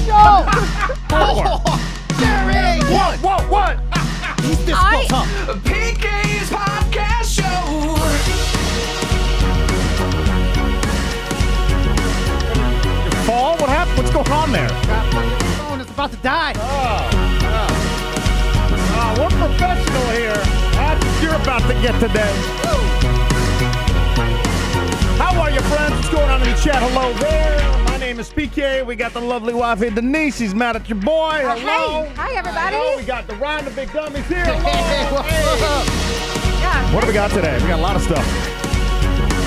show! Jerry! What? He's difficult, huh? PK's podcast show. Paul, what happened? What's going on there? The phone is about to die. We're professional here. That's what you're about to get today. How are you, friends? What's going on in the chat? Hello there. My name is PK. We got the lovely wifey Denise. She's mad at your boy. Hello. Hey. Hi, everybody. Hello. We got the Ryan, the big dummies here. Hey, Hello. Yeah. What do we got today? We got a lot of stuff.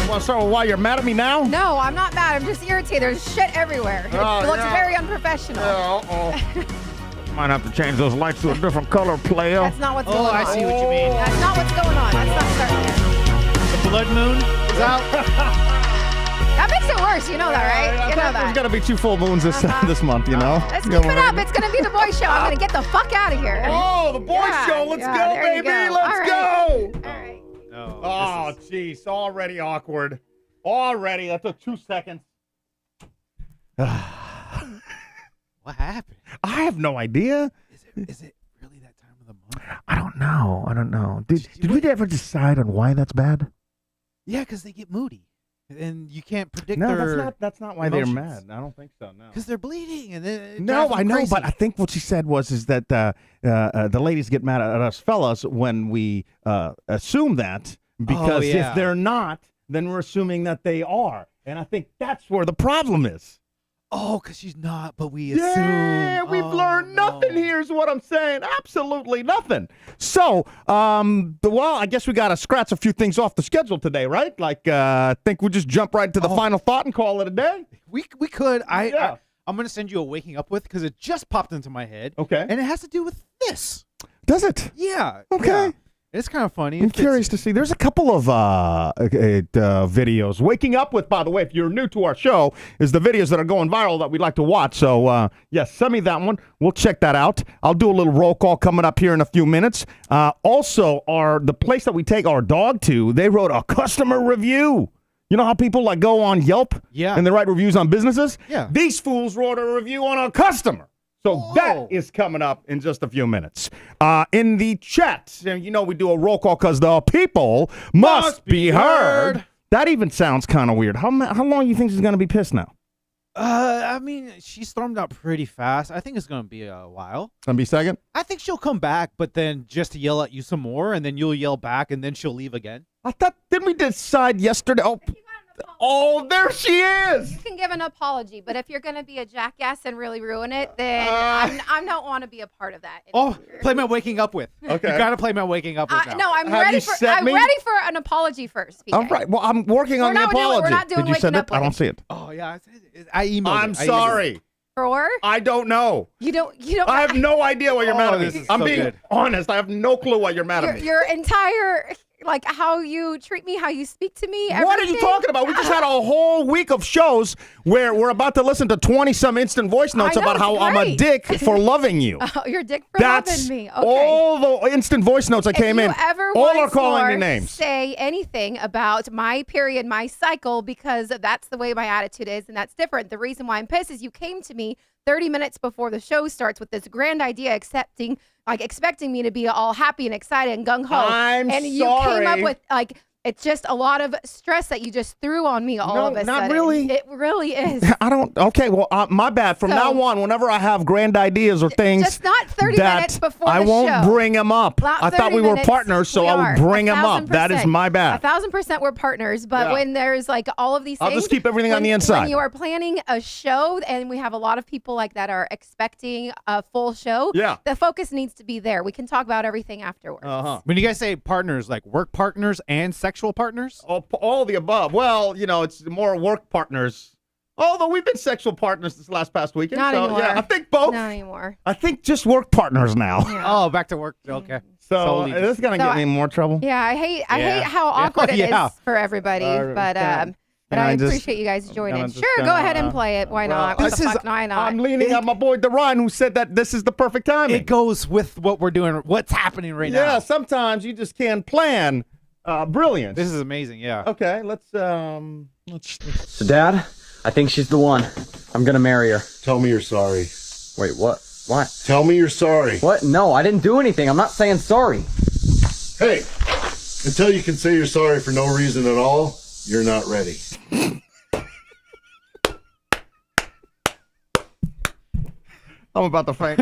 You want to start with why you're mad at me now? No, I'm not mad. I'm just irritated. There's shit everywhere. It looks very unprofessional. Might have to change those lights to a different color, player. That's not what's going on. I see what you mean. That's not what's going on. Let's not start there. The blood moon is out. That makes it worse. You know that, right? You know There's that. going to be 2 full moons this month, you know? Let's keep it up. It's going to be the boy show. I'm going to get the fuck out of here. Oh, the boy Yeah, show. Let's yeah, go, there you baby. go. Let's All go. All right. No, Oh, jeez. Already awkward. Already. That took 2 seconds. what happened? I have no idea. Is it really that time of the month? I don't know. Did we ever decide on why that's bad? Yeah, because they get moody, and you can't predict No, their that's not why they're emotions. mad. I don't think so, no. Because they're bleeding, and then No, I know, but I think what she said is that the ladies get mad at us fellas when we assume that, because yeah. if they're not, then we're assuming that they are. And I think that's where the problem is. because she's not, but we assume. Yeah, we've learned nothing here is what I'm saying. Absolutely nothing. So, well, I guess we got to scratch a few things off the schedule today, right? Like, I think we'll just jump right to the final thought and call it a day. We could. Yeah. I'm going to send you a waking up with because it just popped into my head. Okay. And it has to do with this. Does it? Yeah. Okay. Yeah. It's kind of funny. I'm curious to see. There's a couple of videos. Waking Up With, by the way, if you're new to our show, is the videos that are going viral that we'd like to watch. So, yes, send me that one. We'll check that out. I'll do a little roll call coming up here in a few minutes. Also, the place that we take our dog to, they wrote a customer review. You know how people like go on Yelp? Yeah. And they write reviews on businesses? Yeah. These fools wrote a review on a customer. So that is coming up in just a few minutes. In the chat, you know we do a roll call because the people must be heard. That even sounds kind of weird. How long do you think she's going to be pissed now? I mean, she stormed out pretty fast. I think it's going to be a while. Going to be second? I think she'll come back, but then just to yell at you some more, and then you'll yell back, and then she'll leave again. I thought, didn't we decide yesterday? Oh, there she is. You can give an apology, but if you're going to be a jackass and really ruin it, then I don't want to be a part of that. Play my waking up with. Okay. You got to play my waking up with now. No, I'm Have ready you for. set I'm me? ready for an apology first. PK. All right. Well, I'm working on the apology. We're not doing Did you send waking it? up I don't with. see it. Oh, yeah. I emailed I'm it. sorry. For I don't know. you don't. I have no idea why you're mad at this me. is I'm so being good. honest. I have no clue why you're mad at me. your entire like how you treat me, how you speak to me. What are you everything. talking about? We just had a whole week of shows where we're about to listen to 20-some instant voice notes I know, about how it's I'm a great. dick for loving you. Oh, your dick for That's loving me. Okay. all the instant voice notes that came in. If you ever All are once calling me more names. say anything about my period, my cycle, because that's the way my attitude is, and that's different. The reason why I'm pissed is you came to me 30 minutes before the show starts with this grand idea, expecting me to be all happy and excited and gung ho. I'm and you sorry. came up with it's just a lot of stress that you just threw on me all of a not sudden. really. It really is. I don't. Okay, well, my bad. From So- now on, whenever I have grand ideas or things, Just not 30 that minutes before I the won't show. bring them up. Not I thought 30 we were minutes, partners, so we I are. would bring them up. That is 1000%. my bad. 1000% we're partners, but Yeah. when there's like all of these I'll things, just keep everything on the inside. When you are planning a show, and we have a lot of people like that are expecting a full show, Yeah. the focus needs to be there. We can talk about everything afterwards. When you guys say partners, like work partners and sexual partners? All the above. Well, you know, it's more work partners. Although we've been sexual partners this past weekend. Not so, anymore. Yeah, I think both. Not anymore. I think just work partners now. Oh, back to work. Okay. So Solely this is gonna So get me in more trouble. Yeah, I hate Yeah. how awkward it is Yeah. for everybody, but Can I I just- appreciate you guys joining. I'm just Sure, go gonna- ahead and play it. Why not? What this the is- fuck? Why not? I'm leaning on my boy Deron, who said that this is the perfect timing. It goes with what we're doing, what's happening right now. Yeah, sometimes you just can't plan brilliance. This is amazing, yeah. Okay, let's So, Dad, I think she's the one. I'm gonna marry her. Tell me you're sorry. Wait, what? What? Tell me you're sorry. What? No, I didn't do anything. I'm not saying sorry. Hey, until you can say you're sorry for no reason at all, you're not ready. I'm about to faint.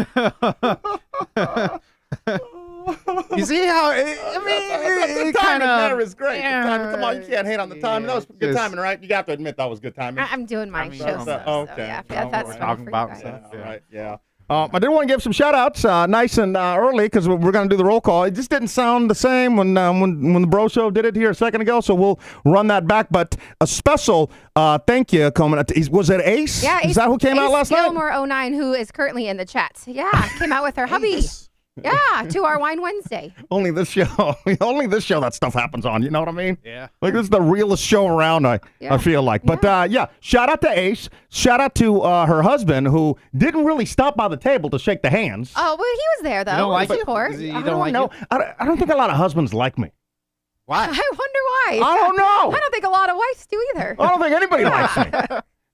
You see how it the kind timing there of is great. The timing, come on, you can't hate on the timing. That was good Just- timing, right? You got to admit that was good timing. I'm doing my show that's- stuff. okay. So yeah, No, if that's we're fun talking for about you guys. stuff. All right, yeah. I did want to give some shout outs nice and early because we're going to do the roll call. It just didn't sound the same when the Bro Show did it here a second ago, so we'll run that back. But a special thank you coming up. Was it Ace? Yeah, Is that who came out last night? Gilmore 09, who is currently in the chat. Yeah, came out with her hubby. Yeah, to our Wine Wednesday. Only this show that stuff happens on. You know what I mean? Yeah. Like, this is the realest show around, I feel like. But, shout out to Ace. Shout out to her husband, who didn't really stop by the table to shake the hands. Oh, well, he was there, though. You don't like of it? course. Is he- I you don't like No, it? I don't think a lot of husbands like me. Why? I wonder why. I don't know. I don't think a lot of wives do either. I don't think anybody likes me.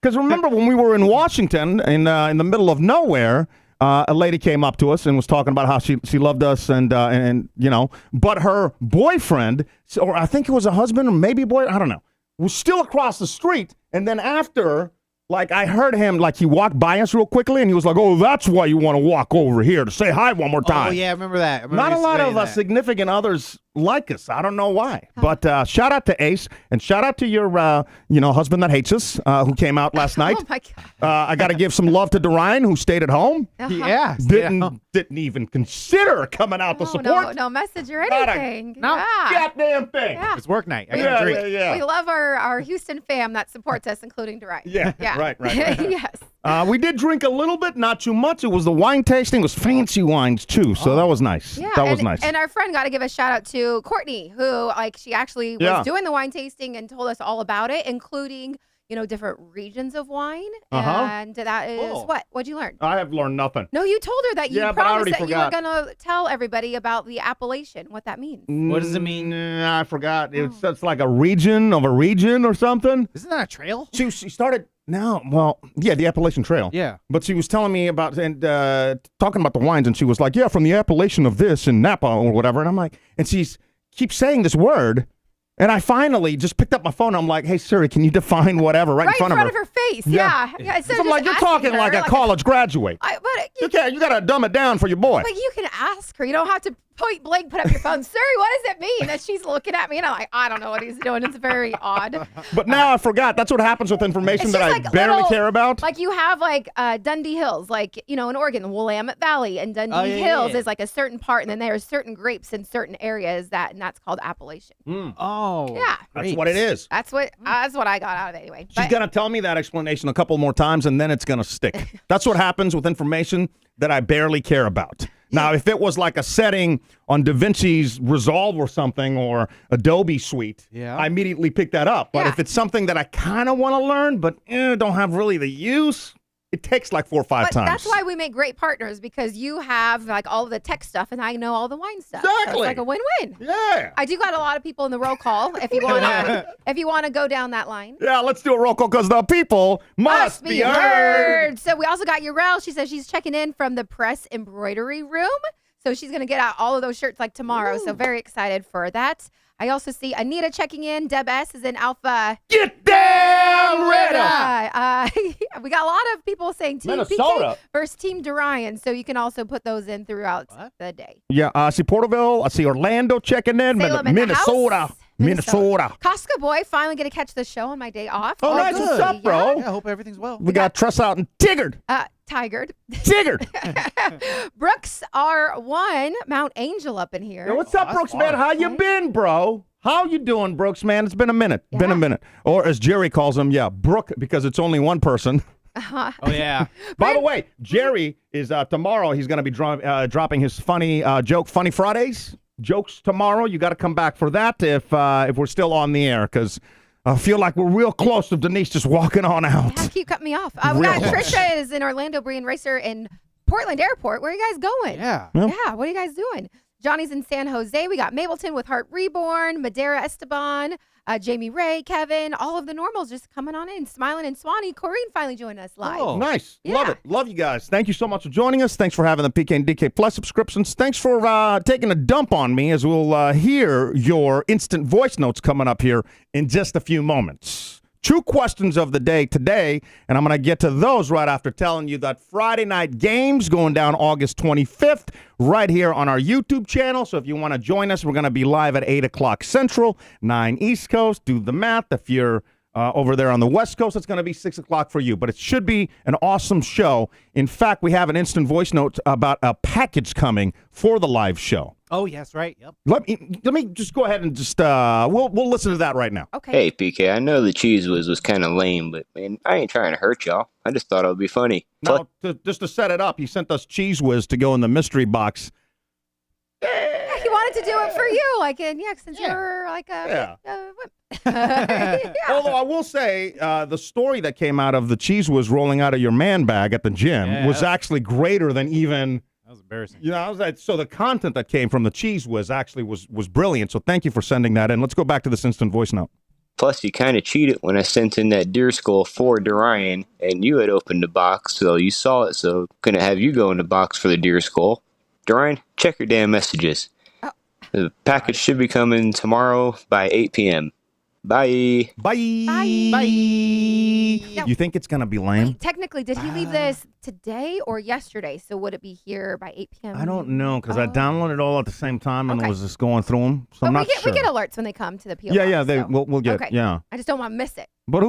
Because remember when we were in Washington, in the middle of nowhere, a lady came up to us and was talking about how she loved us and you know, but her boyfriend, or I think it was a husband or maybe a boy, I don't know, was still across the street. And then after, like, I heard him, like, he walked by us real quickly and he was like, "Oh, that's why you want to walk over here to say hi one more time." Oh, yeah, I remember that. I remember Not a you lot saying of that. significant others like us. I don't know why. But shout out to Ace and shout out to your husband that hates us who came out last night. Oh, my God. I got to give some love to Dorian who stayed at home. Yeah. Didn't even consider coming out to support. No message or Not a- anything. no. Yeah. Goddamn thing. Yeah. It's work night. I got Yeah, a drink. yeah, We yeah. love our Houston fam that supports us, including Dorian. Yeah, Yeah. right. Yes. We did drink a little bit, not too much. It was the wine tasting. It was fancy wines, too, so that was nice. Yeah, that was and, nice. And our friend got to give a shout out to Courtney, who she actually was doing the wine tasting and told us all about it, including different regions of wine. And that is Cool. what? What'd you learn? I have learned nothing. No, you told her that you Yeah, but I promised already that forgot. you were going to tell everybody about the Appalachian, what that means. What does it mean? I forgot. It's like a region of a region or something. Isn't that a trail? She started the Appalachian Trail. Yeah. But she was telling me about and talking about the wines, and she was like, "Yeah, from the appellation of this in Napa or whatever." And I'm like, and she's keeps saying this word, and I finally just picked up my phone. I'm like, "Hey Siri, can you define whatever right in front of her?" face. Yeah. Instead So of I'm like, just "You're talking asking like her, a college graduate. You gotta dumb it down for your boy." But you can ask her. You don't have to point blank put up your phone. Siri, what does it mean? And she's looking at me, and I'm like, I don't know what he's doing. It's very odd. But now I forgot. That's what happens with information It's that just I like barely little- care about. Like you have Dundee Hills, in Oregon, the Willamette Valley, and Dundee yeah, Hills yeah. is like a certain part, and then there's certain grapes in certain areas and that's called Appalachian. Oh. Yeah. That's what it is. That's what I got out of it anyway. She's going to tell me that explanation a couple more times, and then it's going to stick. That's what happens with information that I barely care about. Now, if it was like a setting on DaVinci's Resolve or something, or Adobe Suite, I immediately pick that up. But if it's something that I kind of want to learn, but don't have really the use, it takes like 4 or 5 But times. that's why we make great partners, because you have all of the tech stuff and I know all the wine stuff. So Exactly. it's like a win-win. Yeah. I do got a lot of people in the roll call if you want to go down that line. Yeah, let's do a roll call because the people must be heard. So we also got Urel. She says she's checking in from the press embroidery room. So she's going to get out all of those shirts tomorrow. So very excited for that. I also see Anita checking in. Deb S is in Alpha. Get down, Rita. We got a lot of people saying Team Minnesota. PK versus Team Dorian. So you can also put those in throughout the day. Yeah, I see Porterville. I see Orlando checking in. Salem in the Minnesota. house. Minnesota. Costco boy finally going to catch the show on my day off. Oh, nice. What's up, bro? Yeah, I hope everything's well. We got Tress out and Tiggered. Tigered. Tiggered. Brooks R1, Mount Angel up in here. Yo, what's up, Brooks, man? How you been, bro? How you doing, Brooks, man? It's been a minute. Been a minute. Or as Jerry calls him, Brooke, because it's only one person. Oh, yeah. By the way, Jerry is tomorrow. He's going to be dropping his Funny Fridays jokes tomorrow. You got to come back for that if we're still on the air, because I feel like we're real close to Denise just walking on out. Yeah, keep cutting me off. We got Trisha is in Orlando, Brian Racer in Portland Airport. Where are you guys going? Yeah. Yeah, what are you guys doing? Johnny's in San Jose. We got Mableton with Heart Reborn, Madera Esteban, Jamie Ray, Kevin, all of the normals just coming on in, smiling, and Swanee. Corrine finally joined us live. Oh. Nice. Yeah. Love it. Love you guys. Thank you so much for joining us. Thanks for having the PK and DK Plus subscriptions. Thanks for taking a dump on me, as we'll hear your instant voice notes coming up here in just a few moments. 2 questions of the day today, and I'm going to get to those right after telling you that Friday night games going down August 25th right here on our YouTube channel. So if you want to join us, we're going to be live at 8 o'clock Central, 9 East Coast. Do the math. If you're over there on the West Coast, it's going to be 6 o'clock for you. But it should be an awesome show. In fact, we have an instant voice note about a package coming for the live show. Oh, yes, right. Yep. Let me just go ahead and just we'll listen to that right now. Okay. Hey, PK, I know the cheese whiz was kind of lame, but, man, I ain't trying to hurt y'all. I just thought it would be funny. Now, just to set it up, he sent us Cheese Whiz to go in the mystery box. Yeah, he wanted to do it for you, since you're like a yeah. Although I will say, the story that came out of the Cheese Whiz rolling out of your man bag at the gym was actually greater than even. That was embarrassing. So the content that came from the Cheese Whiz actually was brilliant. So thank you for sending that in. Let's go back to this instant voice note. Plus, you kind of cheated when I sent in that deer skull for Dorian, and you had opened the box, so you saw it, so couldn't have you go in the box for the deer skull. Dorian, check your damn messages. The package should be coming tomorrow by 8 p.m. Bye. Bye. Bye. Bye. No. You think it's going to be lame? Wait, technically, did he leave this today or yesterday? So would it be here by 8 p.m.? I don't know, because I Oh. downloaded it all at the same time and Okay. was just going through them. So I'm But not we sure. get alerts when they come to the PO Yeah, box, so. we'll get, Okay. yeah. I just don't want to miss it. But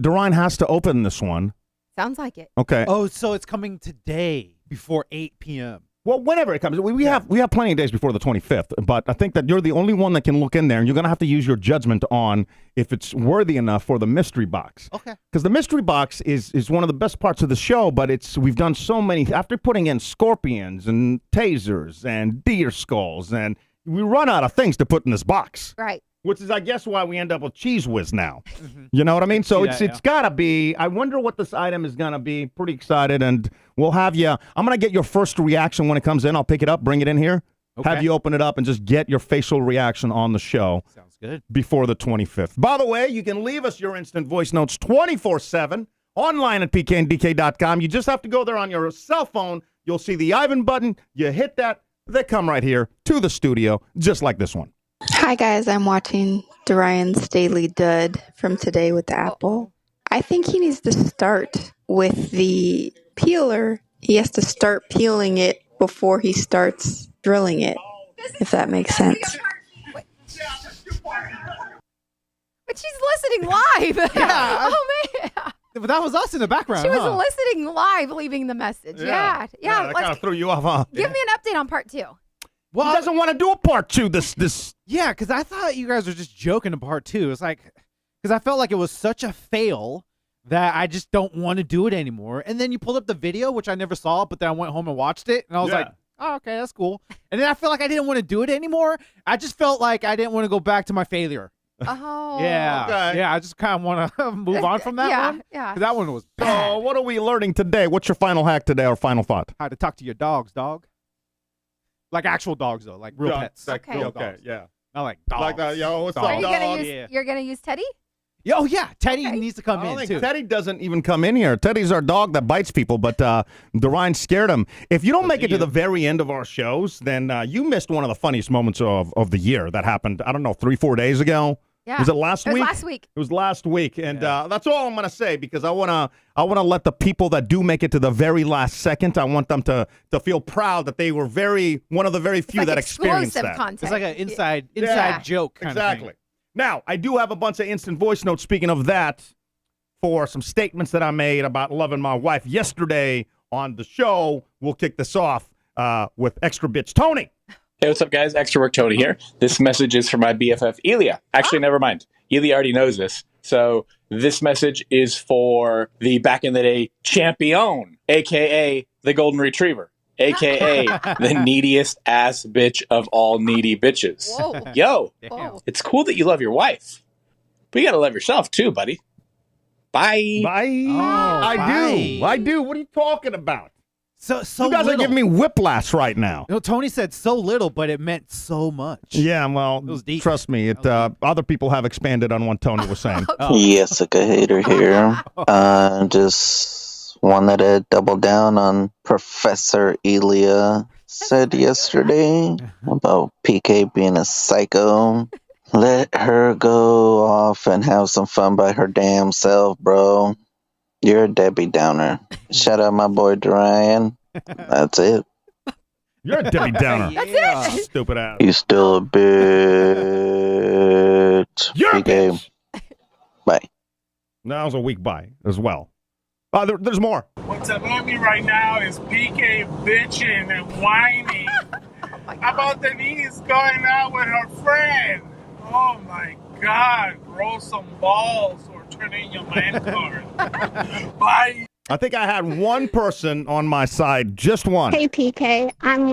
Dorian has to open this one. Sounds like it. Okay. Oh, so it's coming today before 8 p.m. Well, whenever it comes, we have plenty of days before the 25th, but I think that you're the only one that can look in there, and you're going to have to use your judgment on if it's worthy enough for the mystery box. Okay. Because the mystery box is one of the best parts of the show, but we've done so many, after putting in scorpions and tasers and deer skulls, and we run out of things to put in this box. Right. Which is, I guess, why we end up with Cheese Whiz now. You know what I mean? So See it's that, got to be. I wonder what this item is going to be. Pretty excited, and we'll have you. I'm going to get your first reaction when it comes in. I'll pick it up, bring it in here, Okay. have you open it up, and just get your facial reaction on the show Sounds good. before the 25th. By the way, you can leave us your instant voice notes 24/7 online at pkndk.com. You just have to go there on your cell phone. You'll see the Ivan button. You hit that. They come right here to the studio, just like this one. Hi guys, I'm watching Dorian's Daily Dud from Today with the Apple. I think he needs to start with the peeler. He has to start peeling it before he starts drilling it, if that makes sense. But she's listening live. Yeah. Oh, man. But that was us in the background. She was huh? listening live, leaving the message. Yeah. That kind of threw you off, huh? Give me an update on part 2. He doesn't want to do a part 2 this Yeah, because I thought you guys were just joking in part 2. It's like, because I felt like it was such a fail that I just don't want to do it anymore. And then you pulled up the video, which I never saw, but then I went home and watched it, and I was Yeah. like, oh, okay, that's cool. And then I feel like I didn't want to do it anymore. I just felt like I didn't want to go back to my failure. Oh. Yeah. Okay. Yeah, I just kind of want to move on from that one. Yeah. 'Cause that one was So, bad. what are we learning today? What's your final hack today or final thought? How to talk to your dogs, dog. Like actual dogs, though, like real pets. Okay. Real dogs. yeah. Not like dogs. Like that, yo, what's up, Are you Dogs. gonna dog? use? Yeah. You're gonna use Teddy? Yeah, oh, yeah. Teddy Okay. needs to come I don't in, think too. Teddy doesn't even come in here. Teddy's our dog that bites people, but Dorian scared him. If you don't make it to the very end of our shows, then you missed one of the funniest moments of the year that happened, I don't know, 3-4 days ago. Yeah. Was it last It was week? last week. It was last week, and that's all I'm gonna say because I wanna let the people that do make it to the very last second. I want them to feel proud that they were one of the very few It's that like experienced exclusive that. content. It's like an inside Yeah, joke kind exactly. of thing. Now, I do have a bunch of instant voice notes. Speaking of that, for some statements that I made about loving my wife yesterday on the show, we'll kick this off with Extra Bitch Tony. Hey, what's up, guys? Extra Work Tony here. This message is for my BFF, Elia. Actually, never mind. Elia already knows this. So this message is for the back in the day champion, a.k.a. the golden retriever, a.k.a. the neediest ass bitch of all needy bitches. Whoa. Yo, Whoa. it's cool that you love your wife, but you got to love yourself too, buddy. Bye. Bye. Oh, I bye. do. What are you talking about? So you guys little. are giving me whiplash right now. You know, Tony said so little, but it meant so much. Yeah, well, It was deep. trust me, other people have expanded on what Tony was saying. Jessica Hater here. Just wanted to double down on Professor Elia said yesterday about PK being a psycho. Let her go off and have some fun by her damn self, bro. You're a Debbie Downer. Shout out my boy Dorian. That's it. You're a Debbie Downer. That's it. Stupid ass. You still a bitch. You're a PK. bitch. Bye. That was a weak bye as well. There's more. What's up with me right now is PK bitching and whining about Denise going out with her friend. Oh my God, grow some balls or turn in your man card. Bye. I think I had one person on my side, just one. Hey PK, I'm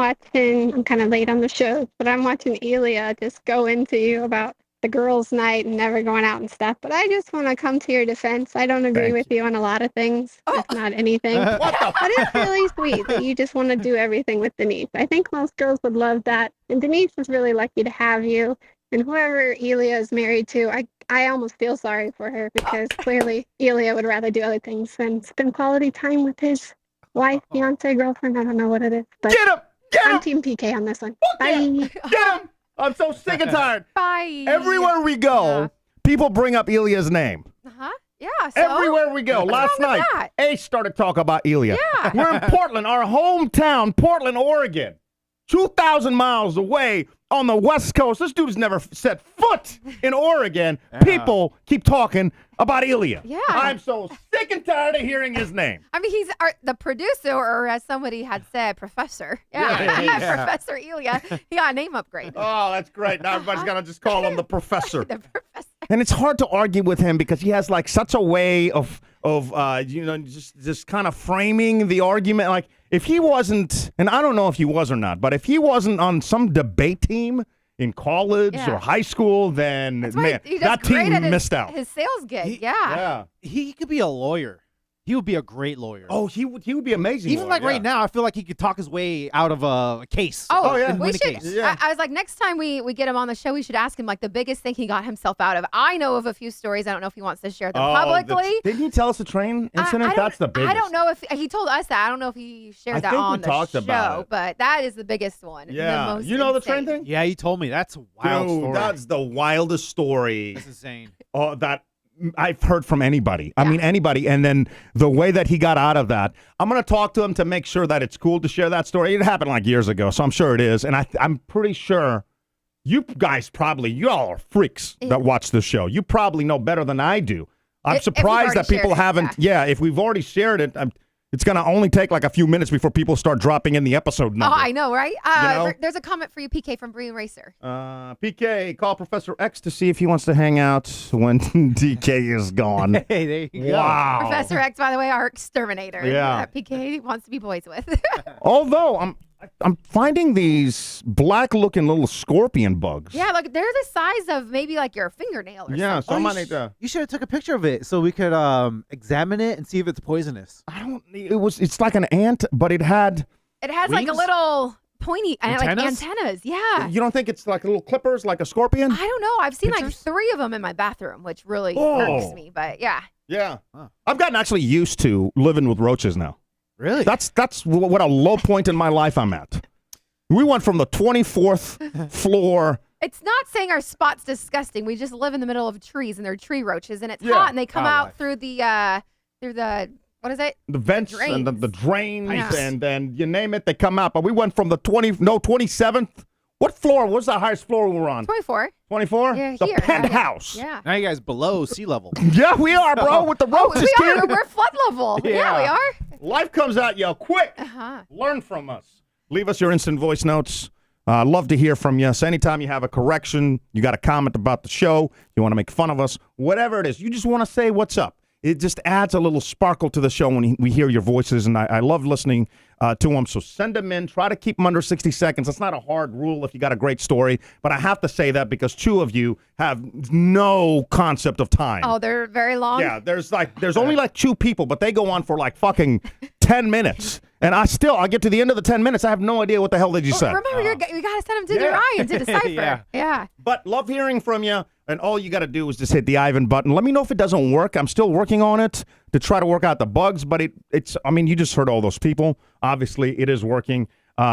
kind of late on the show, but I'm watching Elia just go into you about the girls' night and never going out and stuff. But I just want to come to your defense. I don't agree with you on a lot of things, if not anything. But it's really sweet that you just want to do everything with Denise. I think most girls would love that. And Denise is really lucky to have you. And whoever Elia is married to, I almost feel sorry for her because clearly Elia would rather do other things than spend quality time with his wife, fiance, girlfriend. I don't know what it is. But Get him! I'm Team PK on this one. Bye. Get him! I'm so sick and tired. Bye. Everywhere we go, people bring up Elia's name. Uh-huh. Yeah. So Everywhere we go. what's Last wrong with night, that? Ace started talking about Elia. Yeah. We're in Portland, our hometown, Portland, Oregon. 2,000 miles away on the West Coast. This dude's never set foot in Oregon. People keep talking about Elia. Yeah. I'm so sick and tired of hearing his name. I mean, he's the producer, or as somebody had said, professor. Yeah. Professor Elia. He got a name upgrade. Oh, that's great. Now everybody's going to just call him the professor. The professor. And it's hard to argue with him because he has like such a way of just kind of framing the argument. Like if he wasn't, and I don't know if he was or not, but if he wasn't on some debate team in college or high school, then man, that team missed out. His sales gig, yeah. He could be a lawyer. He would be a great lawyer. Oh, he would be amazing. Even like right now, I feel like he could talk his way out of a case. Oh, yeah. and we win a should. case. I was like, next time we get him on the show, we should ask him like the biggest thing he got himself out of. I know of a few stories. I don't know if he wants to share them publicly. Didn't he tell us the train incident? That's the biggest. I don't know if he told us that. I don't know if he shared that think on we the talked show, about it. but that is the biggest one. Yeah. The most You know the insane. train thing? Yeah, you told me. That's a wild Dude, story. that's the wildest story. That's insane. That I've heard from anybody. I mean, anybody. And then the way that he got out of that, I'm going to talk to him to make sure that it's cool to share that story. It happened like years ago, so I'm sure it is. And I'm pretty sure you guys y'all are freaks that watch this show. You probably know better than I do. I'm surprised that people haven't. Yeah, if we've already shared it, it's going to only take like a few minutes before people start dropping in the episode number. Oh, I know, right? know? There's a comment for you, PK, from Bree Racer. PK, call Professor X to see if he wants to hang out when DK is gone. Hey, there you go. Wow. Professor X, by the way, our exterminator. Yeah. That PK wants to be boys with. Although I'm finding these black-looking little scorpion bugs. Yeah, like they're the size of maybe like your fingernail or Yeah, something. so I might need to. You should have took a picture of it so we could examine it and see if it's poisonous. It's like an ant, but it had. It has like a wings? little pointy Antennas? like antennas. Yeah. You don't think it's like little clippers, like a scorpion? I don't know. I've seen like Pictures? 3 of them in my bathroom, which really Oh. irks me. But yeah. Yeah. I've gotten actually used to living with roaches now. Really? That's what a low point in my life I'm at. We went from the 24th floor. It's not saying our spot's disgusting. We just live in the middle of trees and they're tree roaches and it's Yeah. hot and they come Wildlife. out through the what is it? The vents and the Drains. drains Nice. and then you name it, they come out. But we went from the 27th. What floor? What's the highest floor we were on? 24. 24? Yeah, The here. penthouse. Yeah. Now you guys below sea level. Yeah, we are, bro, with the Oh, roaches, we are. kid. We're flood level. Yeah, we are. Life comes at you quick. Uh-huh. Learn from us. Leave us your instant voice notes. Love to hear from you. So anytime you have a correction, you got a comment about the show, you want to make fun of us, whatever it is, you just want to say what's up. It just adds a little sparkle to the show when we hear your voices, and I love listening to them. So send them in. Try to keep them under 60 seconds. That's not a hard rule if you got a great story, but I have to say that because 2 of you have no concept of time. Oh, they're very long. Yeah, there's only like 2 people, but they go on for like fucking 10 minutes. And I get to the end of the 10 minutes. I have no idea what the hell they just said. Remember, you got to send them to Ryan to decipher. Yeah. But love hearing from you. And all you got to do is just hit the Ivan button. Let me know if it doesn't work. I'm still working on it to try to work out the bugs. But you just heard all those people. Obviously, it is working.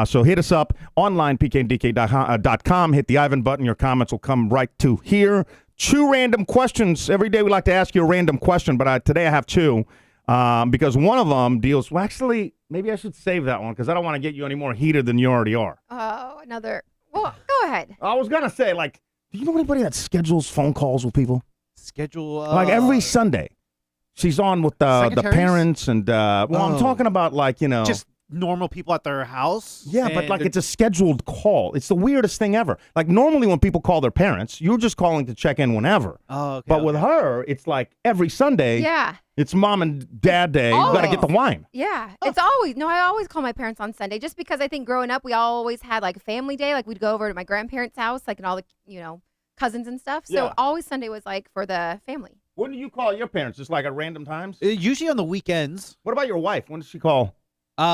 So hit us up online, pkndk.com. Hit the Ivan button. Your comments will come right to here. 2 random questions. Every day we like to ask you a random question, but today I have 2 because one of them deals. Well, actually, maybe I should save that one because I don't want to get you any more heated than you already are. Oh, another. Well, go ahead. I was gonna say, like, do you know anybody that schedules phone calls with people? Like every Sunday, she's on with the parents and. I'm talking about just normal people at their house. Yeah, but it's a scheduled call. It's the weirdest thing ever. Like normally when people call their parents, you're just calling to check in whenever. Oh, okay. But with her, it's like every Sunday. Yeah. It's mom and dad day. Always. You got to get the wine. Yeah. It's always, I always call my parents on Sunday just because I think growing up, we always had like a family day. Like we'd go over to my grandparents' house, like and all the, cousins and stuff. So always Sunday was like for the family. When do you call your parents? Just like at random times? Usually on the weekends. What about your wife? When does she call?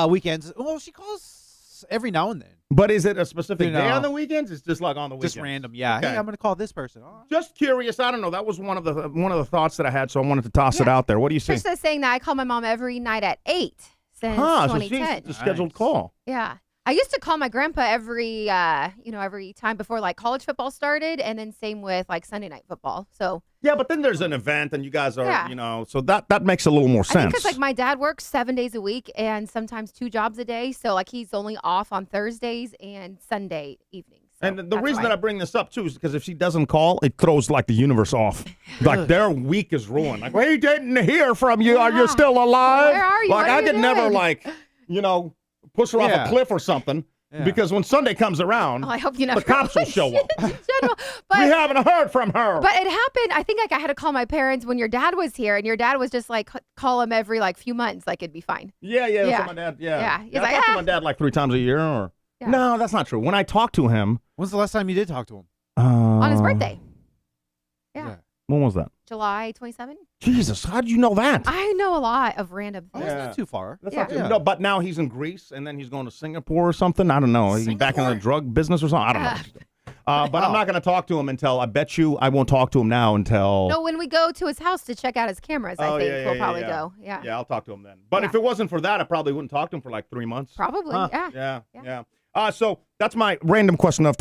Weekends. Well, she calls every now and then. But is it a specific day on the weekends? It's just like on the weekends. Just random, yeah. Okay. Hey, I'm going to call this person. Oh. Just curious. I don't know. That was one of the thoughts that I had, so I wanted to toss it out there. What do you think? Trish saying that I call my mom every night at 8 since 2010. So she's a scheduled call. Yeah. I used to call my grandpa every time before like college football started, and then same with like Sunday night football. So yeah, but then there's an event, and you guys are, so that makes a little more sense. I think because like my dad works 7 days a week and sometimes 2 jobs a day, so like he's only off on Thursdays and Sunday evenings. So and the reason that I bring this up too is because if she doesn't call, it throws like the universe off. Like their week is ruined. Like we didn't hear from you. Are you still alive? Where are you? Like I could never push her off a cliff or something. Yeah. Because when Sunday comes around, I hope you never the cops will show up. But we haven't heard from her. But it happened. I think like I had to call my parents when your dad was here, and your dad was just like call him every like few months, like it'd be fine. Yeah. That's my dad. Yeah. He's I talk to my dad like 3 times a year. Or no, that's not true. When I talk to him, when's the last time you did talk to him? On his birthday. Yeah. When was that? July 27th. Jesus, how did you know that? I know a lot of random things. That's not too far. That's not too no, but now he's in Greece, and then he's going to Singapore or something. I don't know. He's back in the drug business or something. I don't know. But I'm not going to talk to him until, I bet you I won't talk to him now until. No, when we go to his house to check out his cameras, I think we'll probably go. Yeah. Yeah, I'll talk to him then. But if it wasn't for that, I probably wouldn't talk to him for like 3 months. Probably, Yeah. So that's my random question of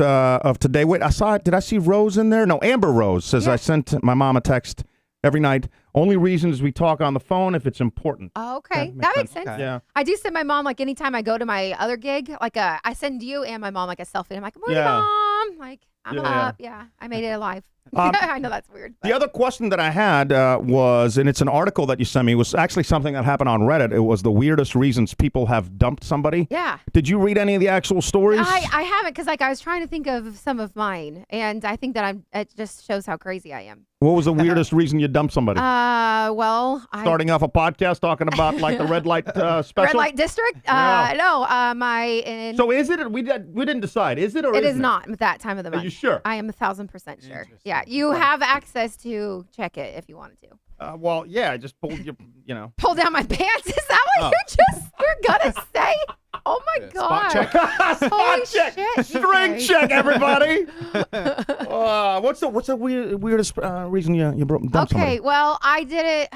today. Wait, did I see Rose in there? No, Amber Rose says I sent my mom a text every night. Only reason is we talk on the phone if it's important. Oh, okay. That makes sense. Okay. Yeah. I do send my mom, like, anytime I go to my other gig, like, I send you and my mom, like, a selfie. I'm like, morning, Mom. Like, I'm up. Yeah. I made it alive. I know that's weird. The other question that I had was, and it's an article that you sent me, was actually something that happened on Reddit. It was the weirdest reasons people have dumped somebody. Yeah. Did you read any of the actual stories? I haven't, because, like, I was trying to think of some of mine, and I think that it just shows how crazy I am. What was the weirdest reason you dumped somebody? Starting off a podcast talking about like the red light special. Red light district? No. So is it? We didn't decide. Is it or it is it? Not at that time of the month. Are you sure? I am 1,000% sure. Yeah, you have access to check it if you wanted to. Well, yeah, I just pulled Pull down my pants. Is that what you're gonna say? Oh my God! Spot check. Holy check. Shit, String check, everybody. What's the weirdest reason you dumped somebody? Okay, well, I did it.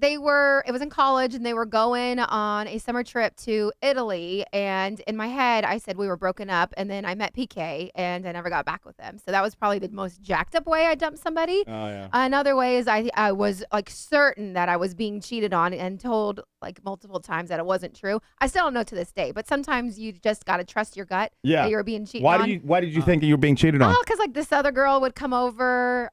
It was in college, and they were going on a summer trip to Italy, and in my head, I said we were broken up, and then I met PK, and I never got back with them. So that was probably the most jacked up way I dumped somebody. Oh, yeah. Another way is I was like certain that I was being cheated on and told like multiple times that it wasn't true. I still don't know to this day, but sometimes you just got to trust your gut that you're being cheated on. Why did you think you were being cheated on? Oh, because like this other girl would come over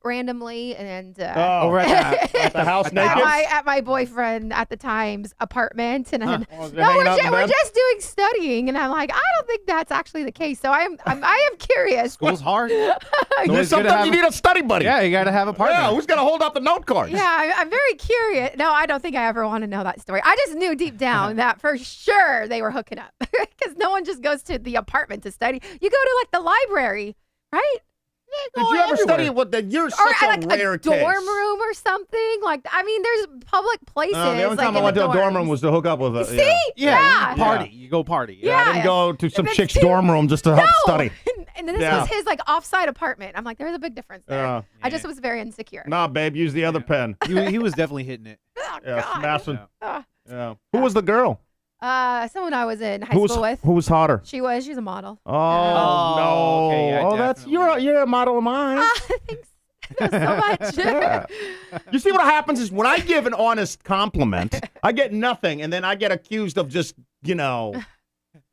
randomly and over at the house naked? At my boyfriend at the time's apartment, and we're just doing studying, and I'm like, I don't think that's actually the case. So I am curious. School's hard. Sometimes you need a study buddy. Yeah, you got to have a partner. Yeah, who's got to hold up the note cards? Yeah, I'm very curious. No, I don't think I ever want to know that story. I just knew deep down that for sure they were hooking up because no one just goes to the apartment to study. You go to like the library, right? Did you ever study what the? You're such Or a like rare a case. dorm room or something. Like, I mean, there's public places. The only like time I in went the to a dorm dorms. room was to hook up with a. See? Yeah. Party. You go party. Yeah, I didn't go to some If it's chick's too- dorm room just to help study. And this Yeah. was his like offsite apartment. I'm like, there's a big difference there. Yeah. I just was very insecure. Nah, babe, use the other pen. He was definitely hitting it. Oh, Yeah, God. smashing. Ah. Yeah. Who was the girl? Someone I was in high school with. Who was hotter? She's a model. Oh, no! okay, yeah, That's you're a model of mine. Thanks so much. Yeah. You see what happens is when I give an honest compliment, I get nothing, and then I get accused of just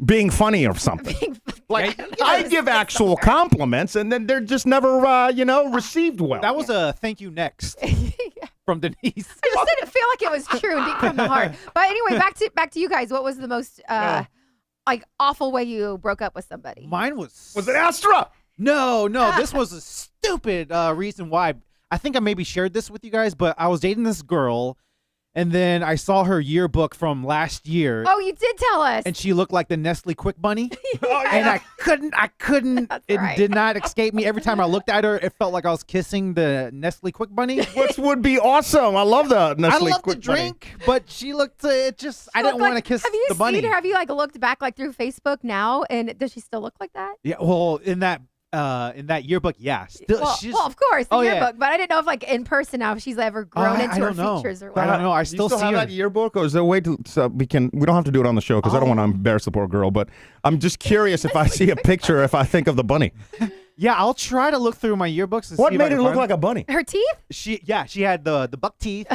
being funny or something. Like I give actual compliments, and then they're just never received well. That was a thank you next from Denise. I just didn't feel like it was true deep from the heart. But anyway, back to you guys. What was the most like awful way you broke up with somebody? Mine was it Astra? No, this was a stupid reason why. I think I maybe shared this with you guys, but I was dating this girl, and then I saw her yearbook from last year. Oh, you did tell us. And she looked like the Nestle Quick Bunny. Oh, And I couldn't, it right. did not escape me. Every time I looked at her, it felt like I was kissing the Nestle Quick Bunny. Which would be awesome. I love the Nestle I love Quick the drink, but she looked, I didn't want to kiss Have you the bunny. seen her? Have you like looked back like through Facebook now? And does she still look like that? Yeah, well, in that yearbook, yeah. Still, Well, of course, the Oh, yeah. yearbook. But I didn't know if like in person now if she's ever grown I into her don't know. features or I what. don't know. I You still still see have her. that yearbook, or is there a way to we don't have to do it on the show because I don't want to embarrass the poor girl, but I'm just curious if I see a picture if I think of the bunny. Yeah, I'll try to look through my yearbooks. And What see if I made can her look find- like a bunny? Her teeth? She had the buck teeth.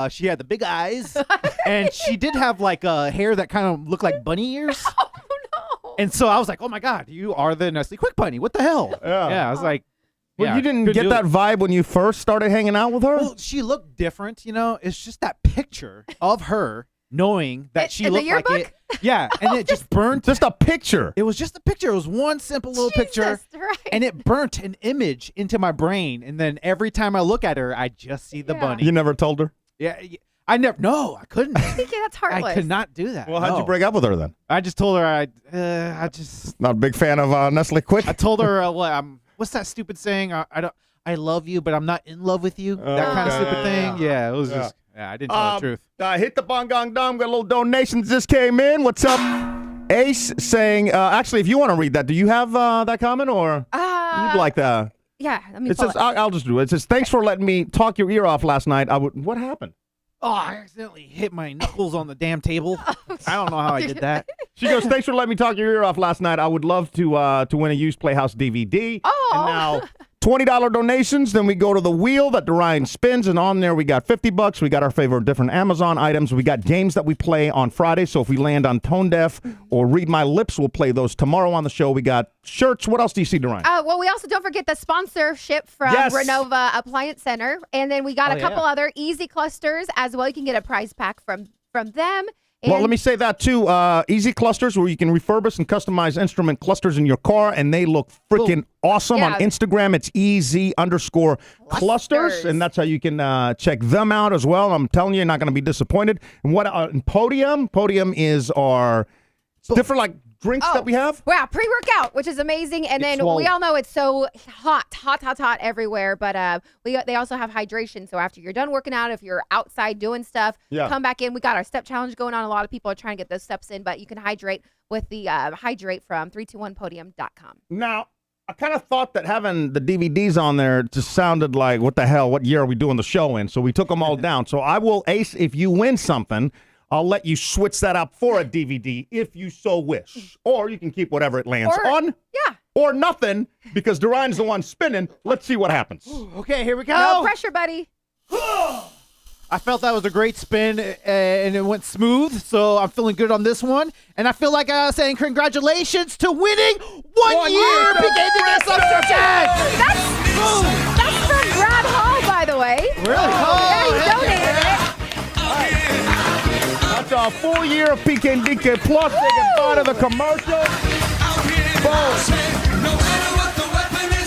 She had the big eyes, and she did have like hair that kind of looked like bunny ears. Oh no! And so I was like, "Oh my God, you are the Nestle Quick Bunny! What the hell?" Yeah. I was like, Well, yeah, you didn't couldn't get do that it. vibe when you first started hanging out with her? Well, she looked different, It's just that picture of her knowing that she in the looked like yearbook? it. Yeah, and it just burnt. Just a picture. It was just a picture. It was one simple little picture, Jesus, right. and it burnt an image into my brain. And then every time I look at her, I just see the Yeah. bunny. You never told her? Yeah, I never. No, I couldn't. I think that's heartless. I could not do that. Well, how'd you no. break up with her then? I just told her I just. Not a big fan of Nestle Quick? I told her what's that stupid saying? I love you, but I'm not in love with you. That kind of Okay. stupid thing. Yeah, it was Yeah. just. Yeah, I didn't tell the truth. Hit the bong gong dong. Got a little donation that just came in. What's up? Ace saying, actually, if you want to read that, do you have that comment or you'd like that? Yeah, let me It pull says, it. I'll just do it. It says, thanks for letting me talk your ear off last night. What happened? Oh, I accidentally hit my knuckles on the damn table. I don't know how I did that. She goes, thanks for letting me talk your ear off last night. I would love to win a used Playhouse DVD. Oh. And now $20 donations. Then we go to the wheel that Dorian spins, and on there we got $50. We got our favorite different Amazon items. We got games that we play on Friday. So if we land on Tone Deaf or Read My Lips, we'll play those tomorrow on the show. We got shirts. What else do you see, Dorian? Well, we also don't forget the sponsorship from Yes. Renova Appliance Center, and then we got a couple other easy clusters as well. You can get a prize pack from them. Well, And- let me say that too. Easy Clusters, where you can refurbish and customize instrument clusters in your car, and they look freaking awesome. Yeah. On Instagram, it's EZ_clusters, and that's how you can check them out as well. I'm telling you, you're not going to be disappointed. And what and Podium is our different like drinks that we have. Wow, pre-workout, which is amazing. And then we all know it's so hot everywhere. But they also have hydration. So after you're done working out, if you're outside doing stuff, come back in. We got our step challenge going on. A lot of people are trying to get those steps in, but you can hydrate with the Hydrate from 321podium.com. Now, I kind of thought that having the DVDs on there just sounded like, what the hell, what year are we doing the show in? So we took them all down. So I will, Ace, if you win something, I'll let you switch that up for a DVD if you so wish. Or you can keep whatever it lands on. Yeah. Or nothing, because Dorian's the one spinning. Let's see what happens. Okay, here we go. No pressure, buddy. I felt that was a great spin, and it went smooth, so I'm feeling good on this one. And I feel like saying congratulations to winning one year PKDK subscription! That's from Brad Hall, by the way. Really? Yeah, he donated it. That's a full year of PKDK Plus. They can buy to the commercial. Boom.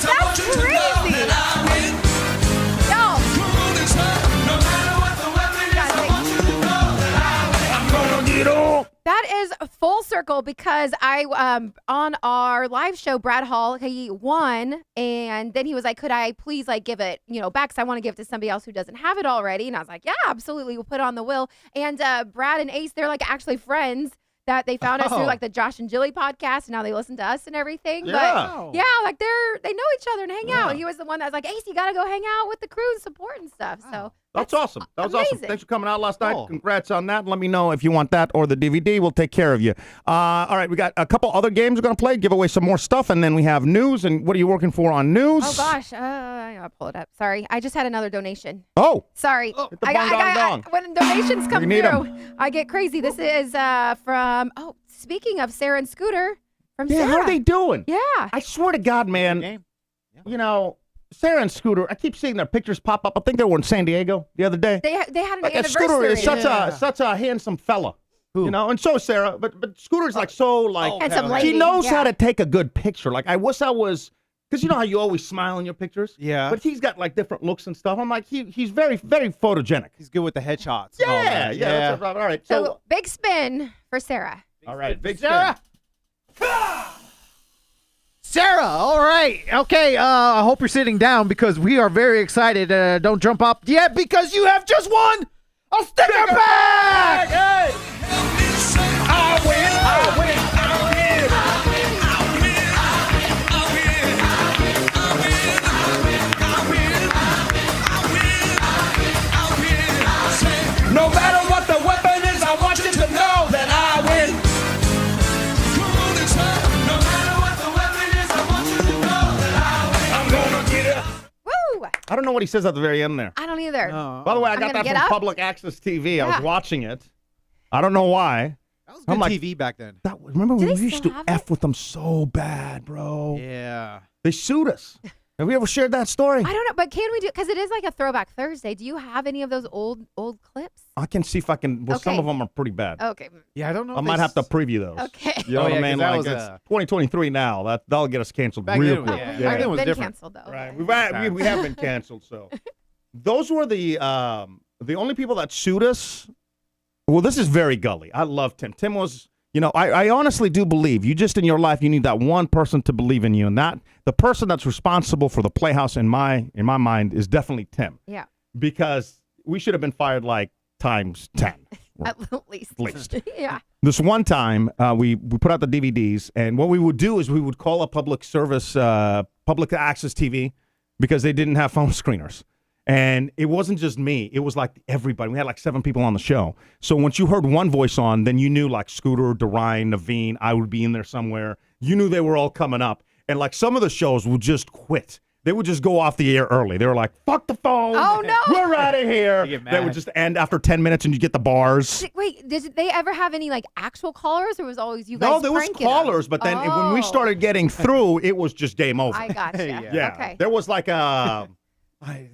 That's crazy. That is full circle. circle because I on our live show, Brad Hall, he won, and then he was like, "Could I please like give it, back? Because I want to give it to somebody else who doesn't have it already." And I was like, "Yeah, absolutely, we'll put it on the will." And Brad and Ace, they're like actually friends. That they found us through like the Josh and Jilly podcast, and now they listen to us and everything. Yeah. But yeah, like they know each other and hang out. He was the one that was like, Ace, you gotta go hang out with the crew and support and stuff. So That's awesome. That was awesome. amazing. Thanks for coming out last night. Congrats on that. Let me know if you want that or the DVD. We'll take care of you. All right, we got a couple other games we're going to play, give away some more stuff, and then we have news. And what are you working for on news? Oh, gosh. I'll pull it up. Sorry. I just had another donation. Oh. Sorry. Hit the bong. When donations come You need through, 'em. I get crazy. This is from, speaking of Sarah and Scooter, from Yeah, Sarah. how are they doing? Yeah. I swear to God, man, Sarah and Scooter, I keep seeing their pictures pop up. I think they were in San Diego the other day. They had an Like, anniversary. Scooter is such a handsome fella. And so is Sarah, but Scooter's like so like Handsome lady, he knows yeah. how to take a good picture. Like I wish I was, because you know how you always smile in your pictures. Yeah. But he's got like different looks and stuff. I'm like he's very very photogenic. He's good with the headshots. and all Yeah, that. yeah. That's all right. So big spin for Sarah. All right, big Sarah. Sarah, all right. Okay, I hope you're sitting down because we are very excited. Don't jump up yet because you have just won a sticker pack! Hey! I win, I win, I win. No matter what the weapon is, I want you to know that I win. No matter what the weapon is, I want you to know that I win. I'm gonna get up. Woo! I don't know what he says at the very end there. I don't either. By the way, I I'm got gonna that get from up. Public Access TV. I was Yeah. watching it. I don't know why. That was I'm good like, TV back then. Remember Do when they we used still to have F with them so bad, bro? Yeah. They sued us. Have we ever shared that story? I don't know, but can we do, because it is like a throwback Thursday. Do you have any of those old clips? I can see if I can. Well, some Okay. of them are pretty bad. Okay. Yeah, I don't know. I if might they have to s- preview those. Okay. You know Oh, what yeah, I 'cause mean? that Like was, it's 2023 now. That'll get us canceled Back real then, quick. yeah. We've Back then it was been different. canceled though. Right. Okay. We have been canceled. So those were the only people that sued us. Well, this is very gully. I love Tim. Tim was, I honestly do believe you just in your life you need that one person to believe in you, and that the person that's responsible for the Playhouse in my mind is definitely Tim. Yeah. Because we should have been fired like times 10. At least. At least. Yeah. This one time, we put out the DVDs, and what we would do is we would call a public service, public access TV, because they didn't have phone screeners. And it wasn't just me. It was like everybody. We had like 7 people on the show. So once you heard one voice on, then you knew like Scooter, Dorian, Naveen, I would be in there somewhere. You knew they were all coming up. And like some of the shows would just quit. They would just go off the air early. They were like, fuck the phone. Oh, no. We're out of here. They get They would mad. just end after 10 minutes and you get the bars. Wait, did they ever have any like actual callers, or was always you guys? No, there was pranking them? callers, but then when we Oh. started getting through, it was just game over. I gotcha. Yeah. Okay. There was like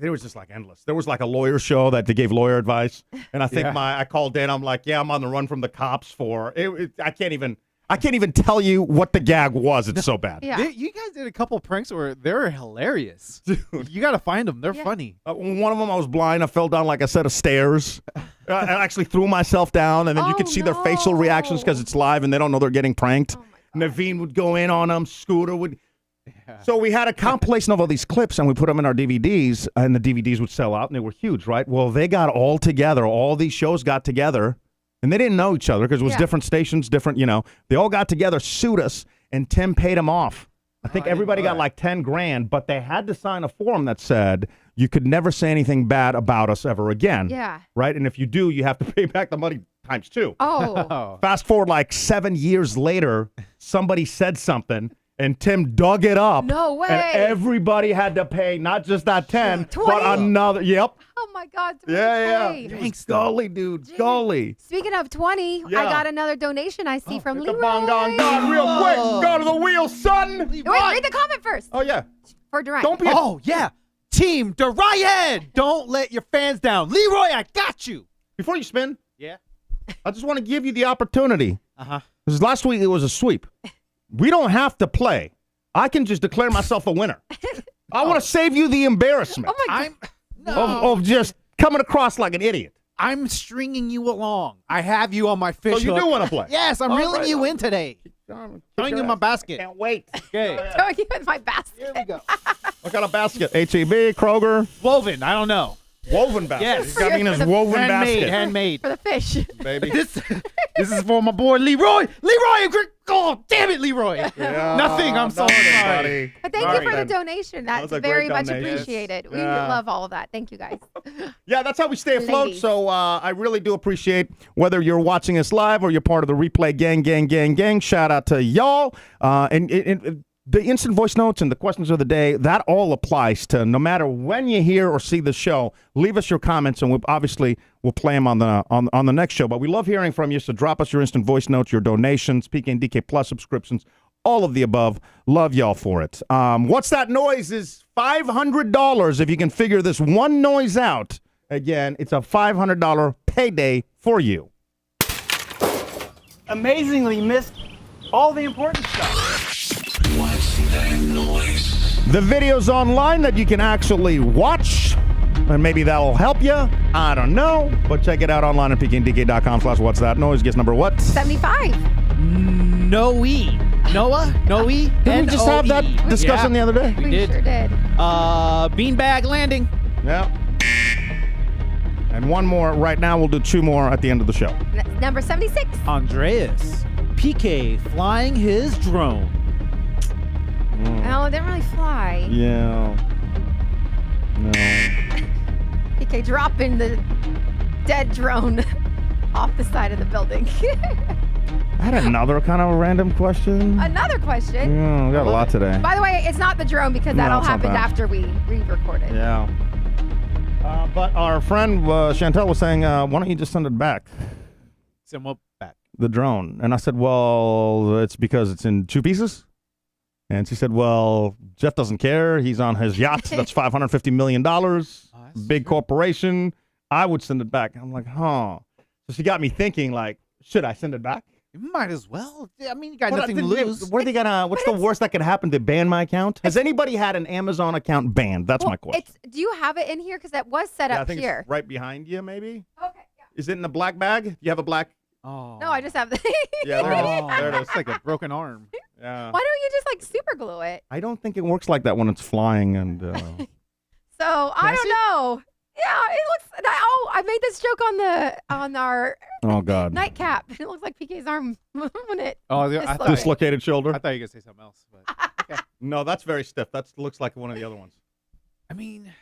there was just like endless. There was like a lawyer show that they gave lawyer advice, and I think Yeah. I called in. I'm like, yeah, I'm on the run from the cops for it. I can't even tell you what the gag was. It's so bad. Yeah. You guys did a couple pranks where they were hilarious. Dude. You got to find them. They're Yeah. funny. One of them, I was blind. I fell down like a set of stairs. I actually threw myself down, and then you Oh, could see their facial reactions because it's live, and they don't know they're getting pranked. Naveen would go in on them. Scooter would. So we had a compilation of all these clips, and we put them in our DVDs, and the DVDs would sell out, and they were huge, right? Well, they got all together. All these shows got together, and they didn't know each other because it was Yeah. different stations, different, They all got together, sued us, and Tim paid them off. I think I didn't everybody know got that. like 10 grand, but they had to sign a form that said you could never say anything bad about us ever again. Yeah. Right? And if you do, you have to pay back the money times 2. Oh. Oh. Fast forward like 7 years later, somebody said something, and Tim dug it up. No way. And everybody had to pay not just that 10, 20? but another. Yep. Oh my God. Yeah. Hey. Thanks, Gully, dude. Gully. Speaking of 20, Yeah. I got another donation I see from Hit the Leroy. bong gong gong real quick. Go to the wheel, son. Wait, read the comment first. Oh, yeah. For Durant. Don't be Oh, yeah. Team Dorian. Don't let your fans down. Leroy, I got you. Before you spin, Yeah. I just want to give you the opportunity. Uh-huh. Because last week it was a sweep. We don't have to play. I can just declare myself a winner. I want to save you the embarrassment Oh my God. I'm no. of just coming across like an idiot. I'm stringing you along. I have you on my fish So you hook. do want to play? Yes, I'm All reeling right. you in today. Throwing you in my basket. Can't wait. Okay. Throwing you in my basket. Here we go. What kind of basket? H-E-B, Kroger? Woven. I don't know. Woven basket. Yes. He's got me in his woven basket. Handmade. For the fish. Baby. This is for my boy Leroy. Oh, damn it, Leroy. Yeah, Nothing. I'm so nothing, sorry. buddy. But thank you for the donation. That's was a very great much donation. appreciated. We Yeah. love all of that. Thank you, guys. Yeah, that's how we stay afloat. Ladies. So I really do appreciate whether you're watching us live or you're part of the replay gang. Shout out to y'all. And the instant voice notes and the questions of the day, that all applies to no matter when you hear or see the show. Leave us your comments, and we'll play them on the next show. But we love hearing from you, so drop us your instant voice notes, your donations, PK and DK Plus subscriptions, all of the above. Love y'all for it. What's That Noise is $500 if you can figure this one noise out. Again, it's a $500 payday for you. Amazingly missed all the important stuff. What's that noise? The video's online that you can actually watch, and maybe that'll help you. I don't know, but check it out online at pkndk.com/what's that noise. Guess number what? 75. Noe. Noah? Noe? Didn't we just have that discussion the other day? We did. Sure did. Beanbag landing. Yeah. And one more right now. We'll do two more at the end of the show. Number 76. Andreas. PK flying his drone. Oh, it didn't really fly. Yeah. No. PK dropping the dead drone off the side of the building. I had another kind of random question. Another question. Yeah, we got a lot today. By the way, it's not the drone because that No, all it's not happened that. after we re-recorded. Yeah. But our friend Chantel was saying, why don't you just send it back? Send what back? The drone. And I said, well, it's because it's in two pieces. And she said, well, Jeff doesn't care. He's on his yacht. That's $550 million. Big corporation. I would send it back. I'm like, huh. So she got me thinking, like, should I send it back? You might as well. I mean, you got What, nothing to lose. What are they gonna? What's the worst that could happen? To ban my account? Has anybody had an Amazon account banned? That's my question. Do you have it in here? Because that was set Yeah, I up think here. it's right behind you, maybe. Okay. Is it in the black bag? You have a black? Oh. No, I just have the. Yeah, there it is. Oh, There it is. it's like a broken arm. Yeah. Why don't you just like super glue it? I don't think it works like that when it's flying and. So I don't know. Yeah, it looks. Oh, I made this joke on our Oh God. nightcap. It looks like PK's arm when it. Oh, I thought, Dislocated shoulder. I thought you were gonna say something else. But No, that's very stiff. That looks like one of the other ones. I mean,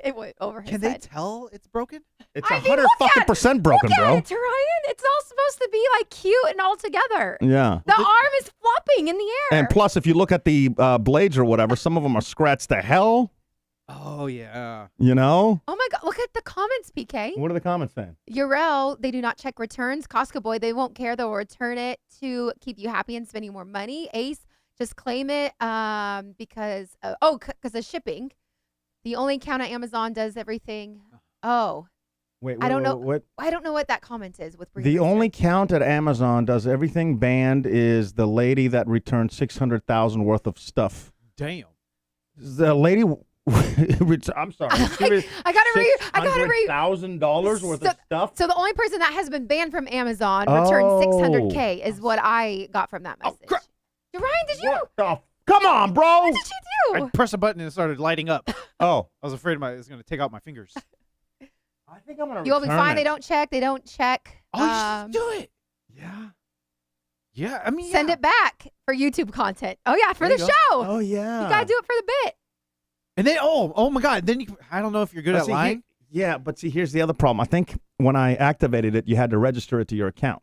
It went over his can head. they tell it's broken? It's I mean, 100% broken, Look bro. at it, Ryan. It's all supposed to be like cute and all together. Yeah. The arm is flopping in the air. And plus, if you look at the blades or whatever, some of them are scratched to hell. Oh yeah. You know. Oh my God! Look at the comments, PK. What are the comments saying? Urel, they do not check returns. Costco boy, they won't care. They'll return it to keep you happy and spending more money. Ace, just claim it because of shipping. The only account at Amazon does everything. Oh, Wait, I don't know. What? I don't know what that comment is with. The only count at Amazon does everything banned is the lady that returned 600,000 worth of stuff. Damn. The lady. I'm sorry. I gotta read. $600,000 worth of stuff. So the only person that has been banned from Amazon returned $600K is what I got from that message. Ryan, did you? Come on, bro. What did you do? I pressed a button and it started lighting up. Oh. I was afraid it was going to take out my fingers. I think I'm going to You'll be fine. They don't check. They don't check. Oh, just do it. Yeah. Yeah, I mean, Send it back for YouTube content. Oh yeah, for There the you show. Oh yeah. You gotta do it for the bit. And then, oh my God. Then I don't know if you're good at lying. Yeah, but see, here's the other problem. I think when I activated it, you had to register it to your account.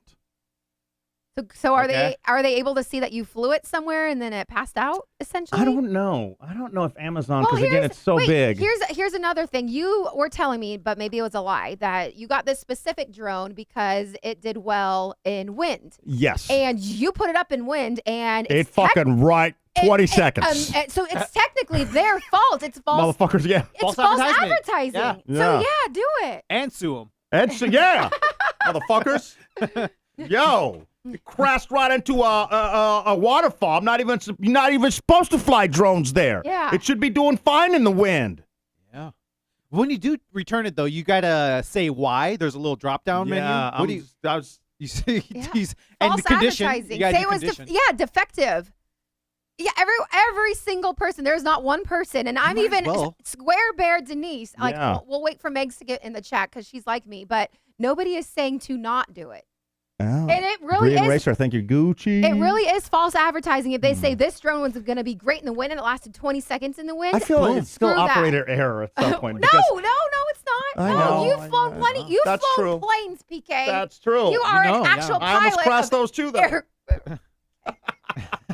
So are they able to see that you flew it somewhere and then it passed out essentially? I don't know if Amazon, because again, it's so wait, big. Here's another thing. You were telling me, but maybe it was a lie, that you got this specific drone because it did well in wind. Yes. And you put it up in wind and It fucking right 20 seconds. So it's technically their fault. It's false. Motherfuckers, yeah. It's false advertising. Yeah. So Yeah. yeah, do it. And sue them. Yeah. Motherfuckers. Yo. It crashed right into a waterfall. You're not even supposed to fly drones there. Yeah. It should be doing fine in the wind. Yeah. When you do return it, though, you gotta say why. There's a little drop-down menu. What do you? You say and False the condition. advertising. You gotta Say do it was condition. defective. Yeah, every single person. There's not one person, and I'm even Square Bear Denise. Like, we'll wait for Megs to get in the chat because she's like me, but nobody is saying to not do it. Oh. And it really Green is. Racer, thank you, Gucci. It really is false advertising. If they say this drone was going to be great in the wind and it lasted 20 seconds in the wind, I feel like it's still screw that. operator error at some point. No, it's not. I No, know, you've flown plenty. You've That's flown true. planes, PK. That's true. You are an actual I pilot. almost crashed of those too, though.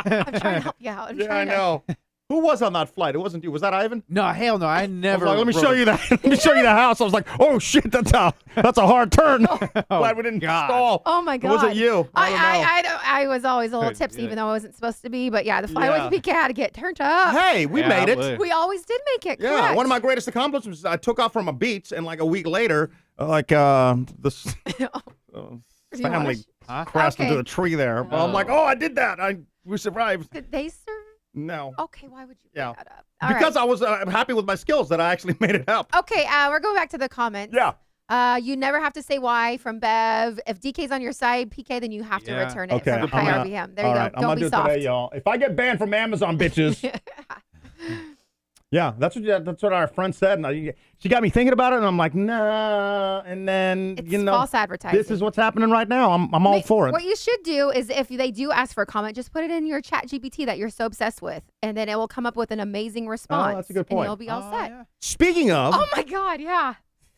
I'm trying to help you out. I know. Who was on that flight? It wasn't you. Was that Ivan? No, hell no. I never. Let me show you that. Let me show you the house. I was like, oh shit, that's a hard turn. Glad we didn't stall. Oh my god. Or was it you? I was always a little tipsy, even though I wasn't supposed to be. But yeah, the flight with PK had to get turned up. Hey, we made it. We always did make it. Yeah, correct. one of my greatest accomplishments is I took off from a beach, and like a week later, this family crashed into a tree there. Well, I'm like, oh, I did that. We survived. Did they serve? No. Okay, why would you bring that up? Because I was happy with my skills that I actually made it up. Okay, we're going back to the comments. Yeah. You never have to say why from Bev. If DK's on your side, PK, then you have to return it from high RBM. There you go. Don't be soft. Today, y'all. If I get banned from Amazon, bitches. Yeah, that's what our friend said. And she got me thinking about it, and I'm like, nah. And then, it's false advertising. This is what's happening right now. I'm all for it. What you should do is if they do ask for a comment, just put it in your chat GPT that you're so obsessed with, and then it will come up with an amazing response. Oh, that's a good point. And you'll be all set. Yeah. Speaking of. Oh, my God, yeah.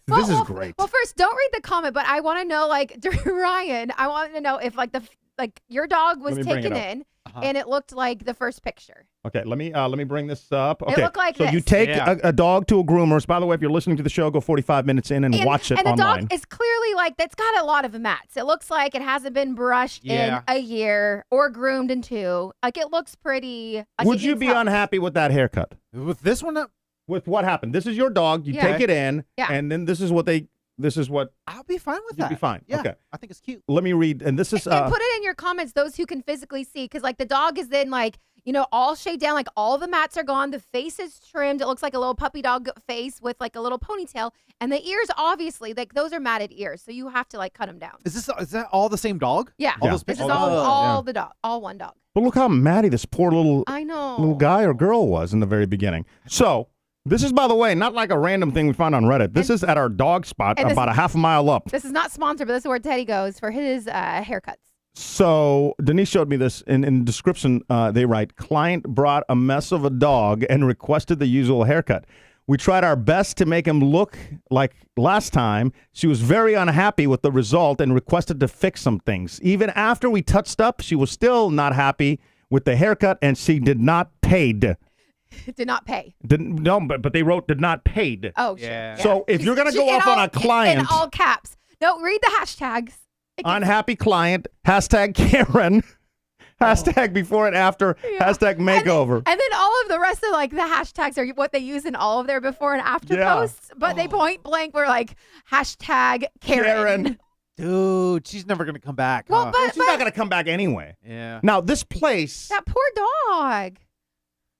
This is great. Well, first, don't read the comment, but I want to know, like, Ryan, I want to know if, like, your dog was taken in, and it looked like the first picture. Okay, let me bring this up. Okay, It looked like so this. you take a dog to a groomer's. By the way, if you're listening to the show, go 45 minutes in and watch it and online. And the dog is clearly like, that's got a lot of mats. It looks like it hasn't been brushed in a year or groomed in 2. Like, it looks pretty. Like Would you be unhappy with that haircut? With this one? With what happened? This is your dog. You take it in, and then this is what I'll be fine with you'd that. be fine. Yeah, Okay. I think it's cute. Let me read, and this is and put it in your comments, those who can physically see, because like the dog is then like, all shaved down, like all the mats are gone, the face is trimmed, it looks like a little puppy dog face with like a little ponytail, and the ears obviously, like those are matted ears, so you have to like cut them down. Is that all the same dog? Yeah, All those this pictures? is all the dog, all one dog. But look how matty this poor little guy or girl was in the very beginning. So this is, by the way, not like a random thing we found on Reddit. This is at our dog spot about a half a mile up. This is not sponsored, but this is where Teddy goes for his haircuts. So Denise showed me this. In the description, they write, client brought a mess of a dog and requested the usual haircut. We tried our best to make him look like last time. She was very unhappy with the result and requested to fix some things. Even after we touched up, she was still not happy with the haircut, and she did not paid. Did not pay. No, but they wrote did not paid. Oh, yeah. So if you're going to go off on a client. In all caps. No, read the hashtags. Unhappy client, hashtag Karen, hashtag before and after, hashtag makeover. And then all of the rest of like the hashtags are what they use in all of their before and after posts. But they point blank were like hashtag Karen. Dude, she's never going to come back. Well, but she's not going to come back anyway. Yeah. Now, this place. That poor dog.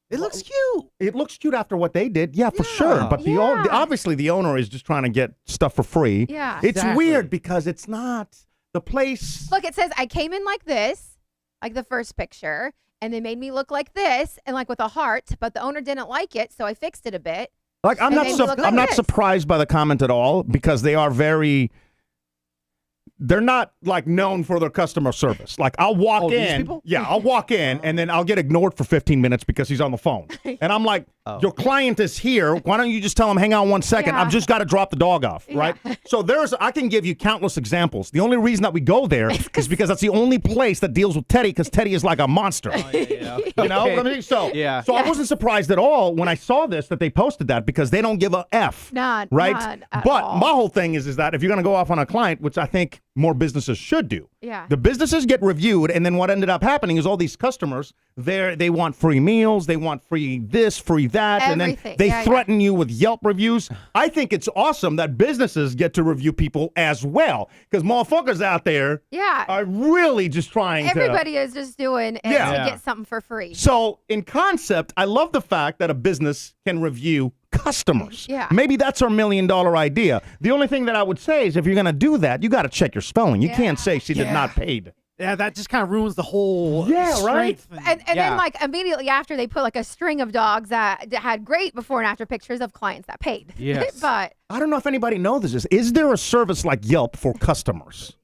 It looks cute. It looks cute after what they did. Yeah, for sure. But obviously the owner is just trying to get stuff for free. Yeah. It's weird because it's not the place. Look, it says I came in like this, like the first picture, and they made me look like this and like with a heart, but the owner didn't like it, so I fixed it a bit. Like I'm not surprised by the comment at all because they are they're not like known for their customer service. Like I'll walk in. These people? Yeah, I'll walk in and then I'll get ignored for 15 minutes because he's on the phone. And I'm like, your client is here. Why don't you just tell him, hang on 1 second. Yeah. I've just got to drop the dog off, right? So I can give you countless examples. The only reason that we go there is because that's the only place that deals with Teddy because Teddy is like a monster. You know what I mean? So I wasn't surprised at all when I saw this that they posted that because they don't give a F. None. Right? None at but all. my whole thing is that if you're going to go off on a client, which I think more businesses should do. Yeah. The businesses get reviewed, and then what ended up happening is all these customers, they want free meals, they want free this, free that, and then they threaten you with Yelp reviews. I think it's awesome that businesses get to review people as well, because motherfuckers out there are really just trying Everybody is just doing it to get something for free. So, in concept, I love the fact that a business can review customers. Yeah. Maybe that's our $1 million idea. The only thing that I would say is if you're going to do that, you got to check your spelling. You can't say she did not paid. Yeah, that just kind of ruins the whole right? strength. And then, like, immediately after, they put, like, a string of dogs that had great before and after pictures of clients that paid. Yes. But I don't know if anybody knows this. Is there a service like Yelp for customers?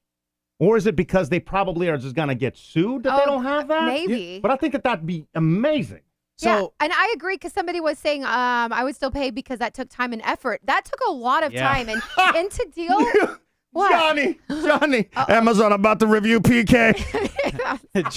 Or is it because they probably are just going to get sued that they don't have that? maybe. But I think that'd be amazing. So, and I agree because somebody was saying I would still pay because that took time and effort. That took a lot of time. And to deal... What? Johnny, Amazon about to review PK.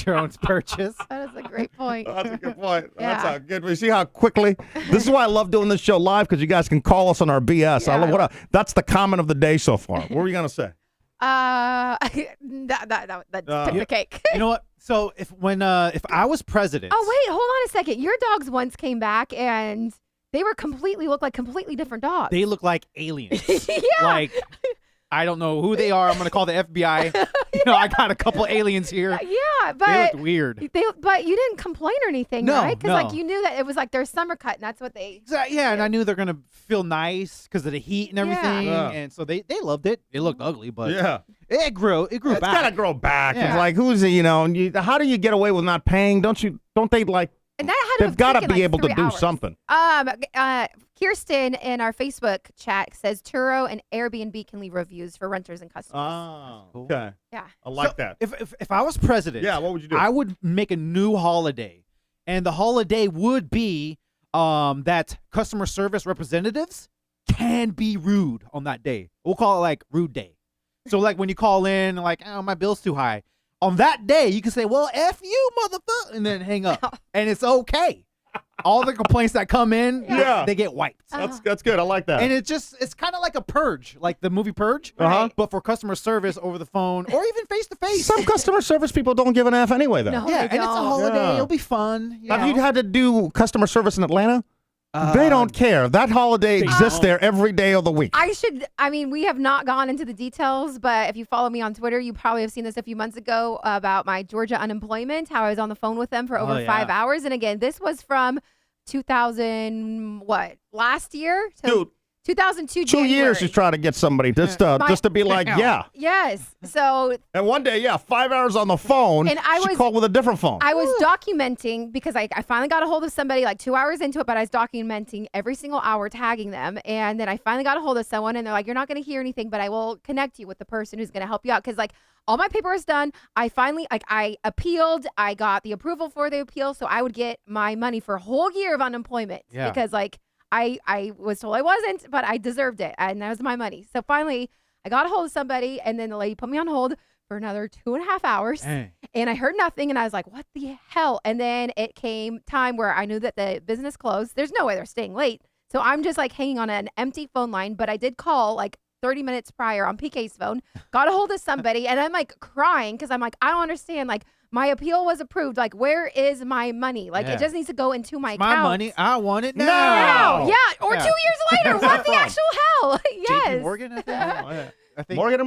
Drone's purchase. That is a great point. That's a good point. Yeah. That's a good. We see how quickly. This is why I love doing this show live because you guys can call us on our BS. I love that's the comment of the day so far. What were you gonna say? That's pick the cake. You know what? So if I was president. Oh wait, hold on a second. Your dogs once came back and they looked like completely different dogs. They look like aliens. Yeah. Like. I don't know who they are. I'm going to call the FBI. I got a couple aliens here. Yeah, but they looked weird. But you didn't complain or anything, No, right? Because no. like you knew that it was like their summer cut, and that's what they. Yeah, and I knew they're going to feel nice because of the heat and everything, and so they loved it. It looked ugly, but it grew back. It's got to grow back. Yeah. It's like how do you get away with not paying? Don't they like? And that had they've got to taken, be like, able to 3 do hours. something. Kirsten in our Facebook chat says Turo and Airbnb can leave reviews for renters and customers. Oh, okay. Yeah. I like that. If I was president, what would you do? I would make a new holiday, and the holiday would be that customer service representatives can be rude on that day. We'll call it like Rude Day. So like when you call in, like, oh, my bill's too high. On that day, you can say, well, F you, motherfucker, and then hang up. And it's okay. All the complaints that come in, they get wiped. That's good. I like that. And it's kind of like a purge, like the movie Purge, but for customer service over the phone or even face to face. Some customer service people don't give an F anyway, though. No, Yeah, they and it's a don't. holiday. It'll be fun. Have you had to do customer service in Atlanta? They don't care. That holiday exists there every day of the week. We have not gone into the details, but if you follow me on Twitter, you probably have seen this a few months ago about my Georgia unemployment, how I was on the phone with them for over 5 hours. And again, this was from 2000, last year? Dude. 2002 2 January. years she's trying to get somebody just to be like, Yes. So. And one day, 5 hours on the phone, And she called with a different phone. I was documenting because I finally got a hold of somebody like 2 hours into it, but I was documenting every single hour, tagging them. And then I finally got a hold of someone and they're like, you're not going to hear anything, but I will connect you with the person who's going to help you out. Because like all my paper was done. I finally, I appealed. I got the approval for the appeal. So I would get my money for a whole year of unemployment because like, I was told I wasn't, but I deserved it, and that was my money. So finally, I got a hold of somebody, and then the lady put me on hold for another 2.5 hours, and I heard nothing, and I was like, what the hell? And then it came time where I knew that the business closed. There's no way they're staying late. So I'm just like hanging on an empty phone line, but I did call like 30 minutes prior on PK's phone, got a hold of somebody, and I'm like crying because I'm like, I don't understand. Like, my appeal was approved. Like, where is my money? Like, it just needs to go into my account. My money, I want it now. Yeah, or 2 years later. What the actual hell? Yes. JP Morgan, I think. Morgan's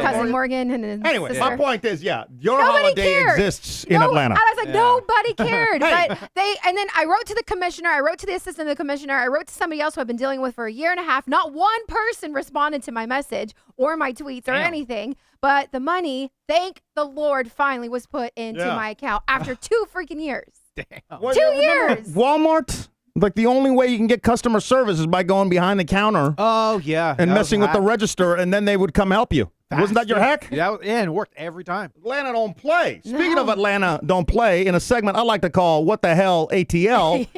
cousin Morgan. And anyway, sister. my point is, your Nobody holiday cared. exists in Atlanta. I was like, nobody cared. Hey. But and then I wrote to the commissioner, I wrote to the assistant of the commissioner, I wrote to somebody else who I've been dealing with for a year and a half. Not one person responded to my message or my tweets or anything. But the money, thank the Lord, finally was put into my account after 2 freaking years. Damn. 2 years. Walmart, like the only way you can get customer service is by going behind the counter. Oh, yeah. And messing with the register, and then they would come help you. Wasn't that your hack? Yeah, and it worked every time. Atlanta don't play. Speaking of Atlanta don't play, in a segment I like to call What the Hell ATL.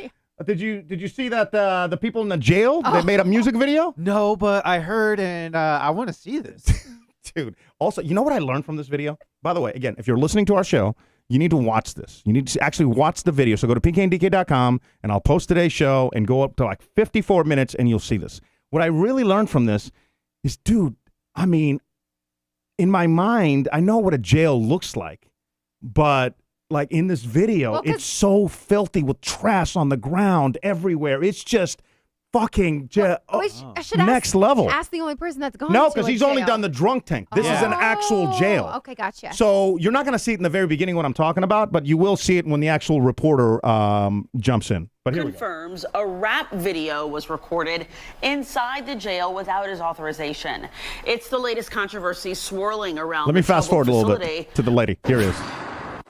Did you see that the people in the jail, they made a music video? No, but I heard, and I want to see this. Dude, also, you know what I learned from this video? By the way, again, if you're listening to our show, you need to watch this. You need to actually watch the video. So go to pkndk.com, and I'll post today's show and go up to like 54 minutes, and you'll see this. What I really learned from this is, dude, I mean, in my mind, I know what a jail looks like, but like in this video, it's so filthy with trash on the ground everywhere. It's just fucking I should next level. Ask the only person that's gone. No, to because a he's only jail. done the drunk tank. This is an actual jail. Okay, gotcha. So you're not going to see it in the very beginning what I'm talking about, but you will see it when the actual reporter jumps in. But here we go. Confirms a rap video was recorded inside the jail without his authorization. It's the latest controversy swirling around. Let me the fast forward a troubled little facility. bit to the lady. Here it is.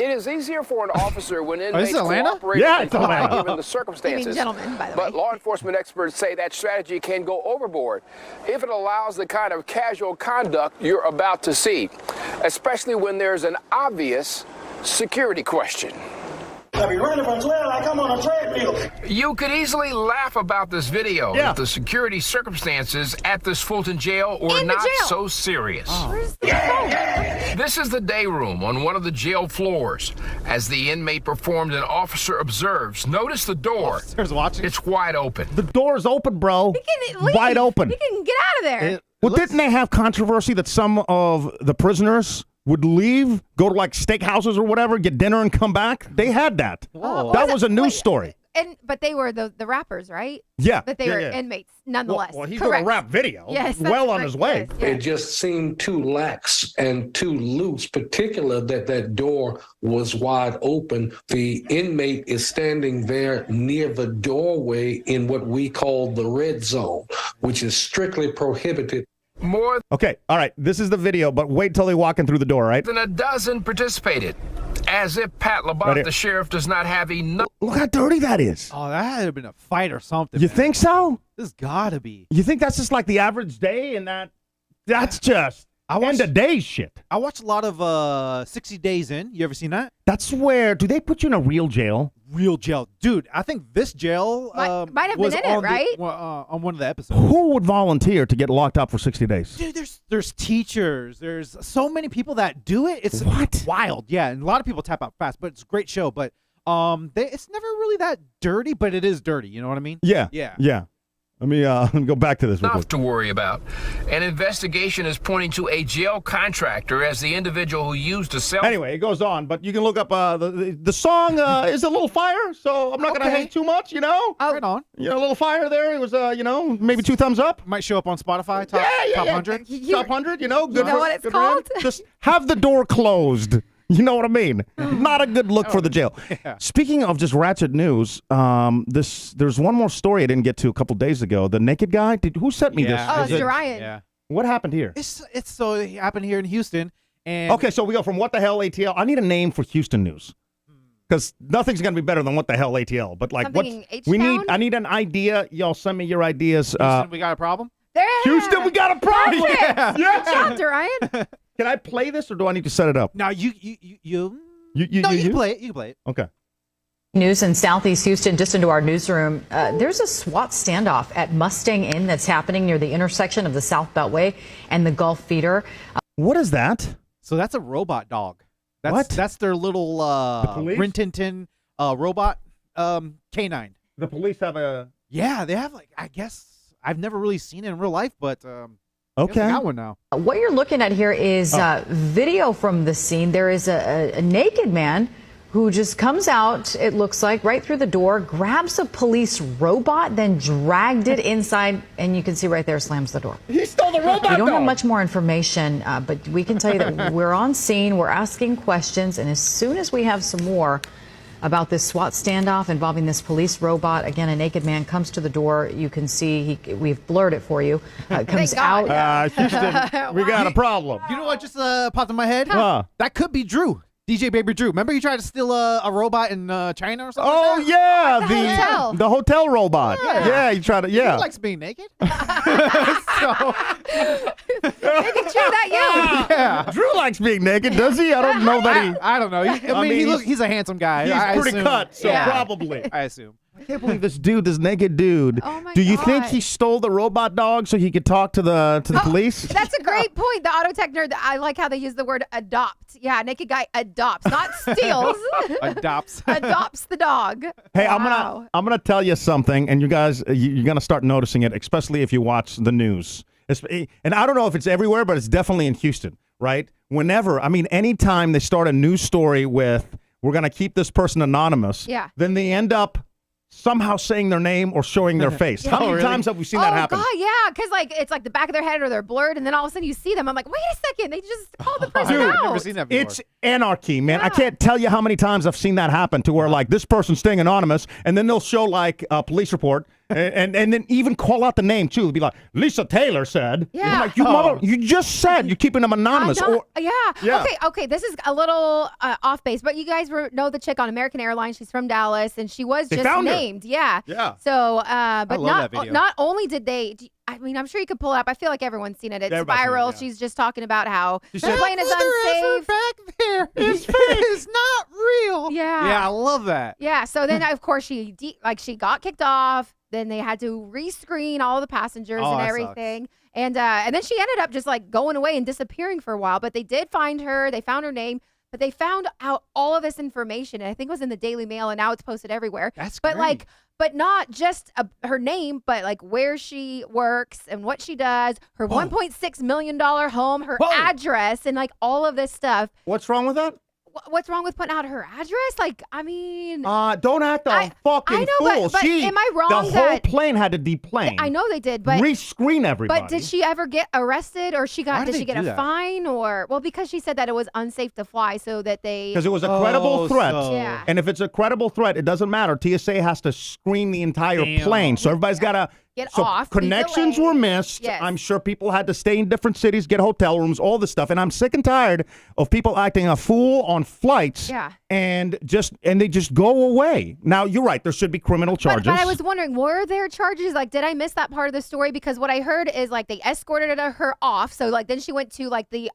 It is easier for an officer when this inmates Atlanta? cooperate Yeah, and it's Atlanta. comply given the You circumstances. mean gentlemen, by the But way. law enforcement experts say that strategy can go overboard if it allows the kind of casual conduct you're about to see, especially when there's an obvious security question. I be running from 12 like I'm on a treadmill. You could easily laugh about this video Yeah. if the security circumstances at this Fulton jail were In the not jail. so serious. Where's the phone? This is the day room on one of the jail floors. As the inmate performed, an officer observes. Notice the door. Officers watching. It's wide open. The door's open, bro. He can leave. Wide open. He can get out of there. Well, didn't they have controversy that some of the prisoners would leave, go to like steakhouses or whatever, get dinner and come back? They had that. Whoa. That was a news story. But they were the rappers, right? Yeah. But they yeah, were yeah. inmates nonetheless. Well, he's Correct. doing a rap video. Yes, that's well on right. his way. Yes, yes. It just seemed too lax and too loose, particularly that door was wide open. The inmate is standing there near the doorway in what we call the red zone, which is strictly prohibited. More Okay, all right. This is the video, but wait till they walk in through the door, right? than a dozen participated. As if Pat Right Labat, here. the sheriff, does not have enough. Look how dirty that is. Oh, that had to have been a fight or something. You man. think so? This gotta be. You think that's just like the average day and that's just end of day shit? I watch a lot of 60 Days In. You ever seen that? That's where, do they put you in a real jail? Real jail. Dude, I think this jail Might have was been in it, on right? on one of the episodes. Who would volunteer to get locked up for 60 days? Dude, there's teachers. There's so many people that do it. It's wild. Yeah, and a lot of people tap out fast, but it's a great show. But it's never really that dirty, but it is dirty. You know what I mean? Yeah. Yeah. Yeah. Let me go back to this real Enough quick. to worry about. An investigation is pointing to a jail contractor as the individual who used a cell. Anyway, it goes on, but you can look up the song is a little fire, so I'm not going to hate too much, you know? Oh, Right on. You know, a little fire there. It was, maybe 2 thumbs up. Might show up on Spotify. Top, top 100. Top 100, you know? Good know for- what it's good for him. called? Just have the door closed. You know what I mean? Not a good look for the jail. Yeah. Speaking of just ratchet news, there's one more story I didn't get to a couple days ago. The naked guy. Who sent me this? Oh, Is it's it- Ryan. Yeah. What happened here? It's so it happened here in Houston. And Okay, so we go from what the hell ATL. I need a name for Houston news because nothing's gonna be better than what the hell ATL. But like, what Something we need, H-Town? I need an idea. Y'all send me your ideas. Houston, we got a problem. There. Houston, we got a problem. Perfect. Yeah. Good job, Ryan. Can I play this or do I need to set it up? Now you You no, you can play it. You can play it. Okay. News in Southeast Houston, just into our newsroom. There's a SWAT standoff at Mustang Inn that's happening near the intersection of the South Beltway and the Gulf Feeder. What is that? So that's a robot dog. That's, What? That's their little police? Rin Tin Tin robot canine. The police have a. Yeah, they have I guess I've never really seen it in real life, but I guess Okay. they got one now. What you're looking at here is video from the scene. There is a naked man who just comes out, it looks like, right through the door, grabs a police robot, then dragged it inside, and you can see right there, slams the door. He stole the robot. We don't have dog. much more information, but we can tell you that we're on scene, we're asking questions, and as soon as we have some more about this SWAT standoff involving this police robot, again, a naked man comes to the door. You can see, we've blurred it for you, comes God. out. Houston, we got a problem. You know what just popped in my head? Huh. That could be Drew. DJ Baby Drew. Remember he tried to steal a robot in China or something? Oh like that? yeah, the hotel. the hotel robot. Yeah, you try to. Yeah. He likes being naked. so, They can check that you. yeah. Drew likes being naked, does he? I don't know that he. I don't know. I mean, he's a handsome guy. He's I pretty assume. cut, so Yeah. probably. I assume. I can't believe this naked dude. Oh my Do you think God. he stole the robot dog so he could talk to the police? That's a great point. The auto tech nerd, I like how they use the word adopt. Yeah, naked guy adopts, not steals. Adopts. Adopts the dog. Hey, Wow. I'm gonna tell you something, and you guys, you're gonna start noticing it, especially if you watch the news. And I don't know if it's everywhere, but it's definitely in Houston, right? Anytime they start a news story with, we're gonna keep this person anonymous, Yeah. then they end up somehow saying their name or showing their face. How many times have we seen that happen? Oh, God, yeah. Because, like, it's like the back of their head or they're blurred, and then all of a sudden you see them. I'm like, wait a second. They just called the person out. I've never seen that before. It's anarchy, man. I can't tell you how many times I've seen that happen to where, like, this person's staying anonymous, and then they'll show, like, a police report, and then even call out the name, too. They'll be like, Lisa Taylor said. Yeah. Like, you just said you're keeping them anonymous. Yeah. Okay, this is a little off base, but you guys know the chick on American Airlines. She's from Dallas, and she was just named. Yeah. So, but not only did they... I mean, I'm sure you could pull it up. I feel like everyone's seen it. It's viral. She's just talking about how the plane is unsafe. Back there. It's not real. Yeah. Yeah, I love that. Yeah. So then, of course, she got kicked off. Then they had to rescreen all the passengers and everything. And then she ended up just like going away and disappearing for a while. But they did find her. They found her name. But they found out all of this information. And I think it was in the Daily Mail, and now it's posted everywhere. That's great. But not just her name, but like where she works and what she does, her $1.6 million home, her address, and like all of this stuff. What's wrong with that? What's wrong with putting out her address? Like, I mean... don't act a fucking fool. But am I wrong the whole plane had to deplane. I know they did, but... Rescreen everybody. But did she ever get arrested, or did she get a fine, or... Well, because she said that it was unsafe to fly, so that they... Because it was a credible threat. Yeah. And if it's a credible threat, it doesn't matter. TSA has to screen the entire plane. So everybody's got to... Get so off. Connections were missed. Yes. I'm sure people had to stay in different cities, get hotel rooms, all this stuff. And I'm sick and tired of people acting a fool on flights. Yeah. And they just go away. Now, you're right. There should be criminal charges. But I was wondering, were there charges? Like, did I miss that part of the story? Because what I heard is like they escorted her off. So like then she went to like the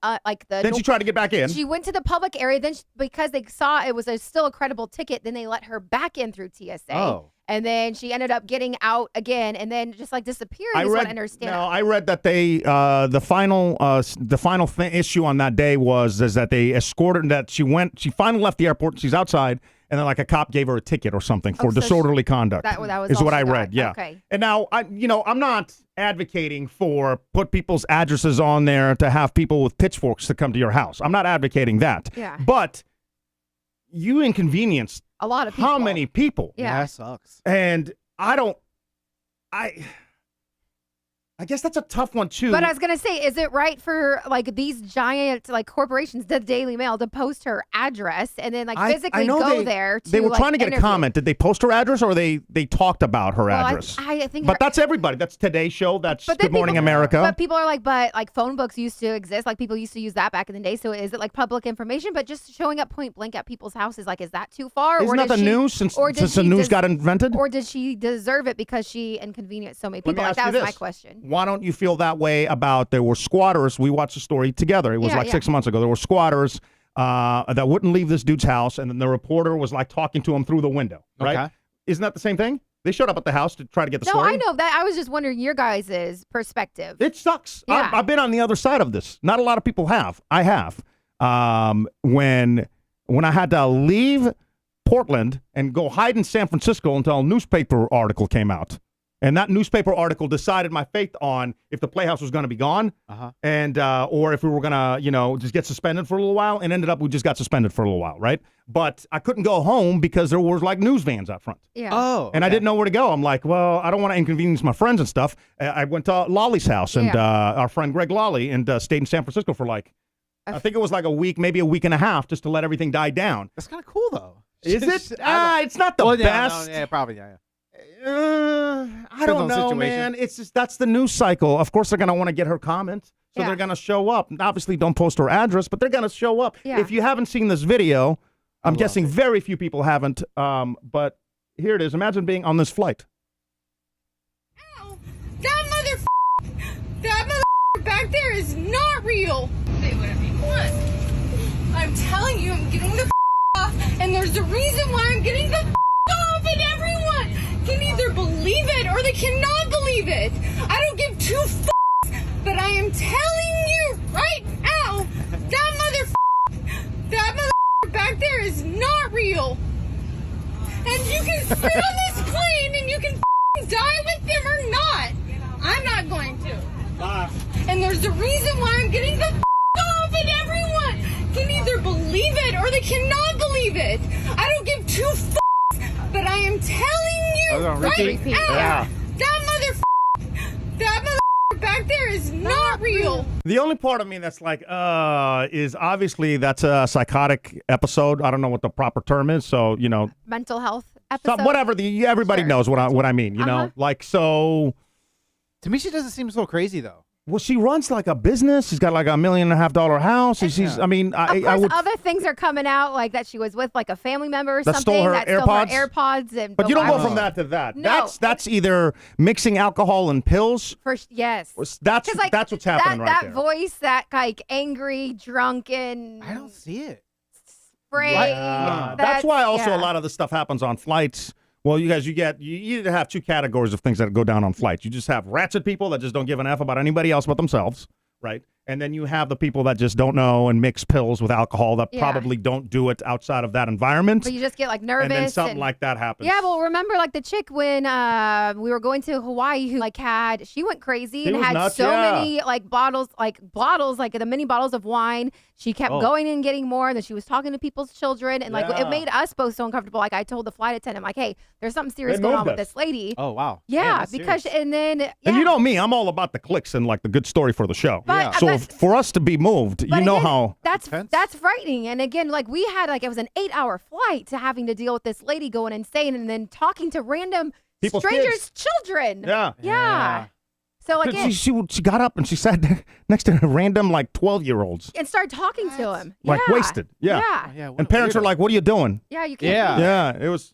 Then she tried to get back in. She went to the public area. Then because they saw it was still a credible ticket, then they let her back in through TSA. Oh. And then she ended up getting out again, and then just like disappearing. I understand. No, I read that they the final issue on that day was that they escorted that she finally left the airport. She's outside, and then like a cop gave her a ticket or something for disorderly conduct. That was is all what she I got. read. Yeah. Okay. And now I'm not advocating for put people's addresses on there to have people with pitchforks to come to your house. I'm not advocating that. Yeah. But you inconvenienced a lot of people. How many people? Yeah. That sucks. And I guess that's a tough one too. But I was gonna say, is it right for like these giant like corporations, the Daily Mail, to post her address and then like physically go there? They were trying to get interview. a comment. Did they post her address, or they talked about her address? I think. But that's everybody. That's Today's Show. That's Good Morning America. But people are like phone books used to exist. Like people used to use that back in the day. So is it like public information? But just showing up point blank at people's houses, like, is that too far? Isn't that the news since the news got invented? Or did she deserve it because she inconvenienced so many people? Like, that was my question. Why don't you feel that way about there were squatters? We watched the story together. It was 6 months ago. There were squatters that wouldn't leave this dude's house, and then the reporter was like talking to him through the window. Right? Okay. Isn't that the same thing? They showed up at the house to try to get the story. No, I know that. I was just wondering your guys' perspective. It sucks. Yeah. I've been on the other side of this. Not a lot of people have. I have. When I had to leave Portland and go hide in San Francisco until a newspaper article came out. And that newspaper article decided my fate on if the Playhouse was going to be gone, and or if we were going to, just get suspended for a little while. And ended up we just got suspended for a little while, right? But I couldn't go home because there was like news vans out front. Yeah. Oh. And I didn't know where to go. I'm like, well, I don't want to inconvenience my friends and stuff. I went to Lolly's house, and our friend Greg Lolly, and stayed in San Francisco for like, I think it was like a week, maybe a week and a half, just to let everything die down. That's kind of cool, though. Is it? It's not the best. Yeah, probably, yeah. I don't know, man. It's just that's the news cycle. Of course, they're going to want to get her comment, so they're going to show up. Obviously, don't post her address, but they're going to show up. Yeah. If you haven't seen this video, I'm guessing very few people haven't, but here it is. Imagine being on this flight. Ow! That mother back there is not real. Say whatever you want. I'm telling you, I'm getting the off, and there's a reason why I'm getting the off, and everyone can either believe it or they cannot believe it. I don't give two but I am telling you right now, that mother back there is not real. And you can sit on this plane and you can die with them or not. I'm not going to. And there's a reason why I'm getting the off, and everyone can either believe it or they cannot believe it. I don't give two but I am telling you on right repeat? now. Yeah. That mother back there is not real. The only part of me that's like, is obviously that's a psychotic episode. I don't know what the proper term is. So, you know, Mental health episode. whatever. Everybody knows what I mean, you know? Like, so. To me, she doesn't seem so crazy, though. Well, she runs like a business. She's got like $1.5 million house. She's, I mean, Of course, I would. other things are coming out, like that she was with like a family member or That something. stole her that stole her AirPods? AirPods. And, But you don't I go was- from that to that. No. That's either mixing alcohol and pills. Yes. That's 'Cause, like, that's what's happening right that there. voice, that like angry, drunken. I don't see it. Spray. That's why also yeah. a lot of this stuff happens on flights. Well, you guys, you either have two categories of things that go down on flights. You just have ratchet people that just don't give an F about anybody else but themselves, right? And then you have the people that just don't know and mix pills with alcohol that Yeah. probably don't do it outside of that environment. But you just get like nervous. And then something like that happens. Yeah, well, remember like the chick when we were going to Hawaii who like she went crazy She and was had nuts, so yeah. many like bottles, like the mini bottles of wine. She kept Oh. going and getting more, and then she was talking to people's children, and like Yeah. it made us both so uncomfortable. Like I told the flight attendant, like, hey, there's something serious They going on moved with us. this lady. Oh, wow. Yeah, Man, that's because serious. and then And you know me, I'm all about the clicks and like the good story for the show. But- So but- for us to be moved, But you know again, how. that's frightening. And again, like we had like it was an 8-hour flight to having to deal with this lady going insane and then talking to random People's strangers' children. Yeah. Yeah. So like She got up and she sat next to random like 12-year-olds. and started talking to him. Like Yeah. wasted. Yeah. Yeah. And parents are like, what are you doing? Yeah, you can't. Yeah. It was.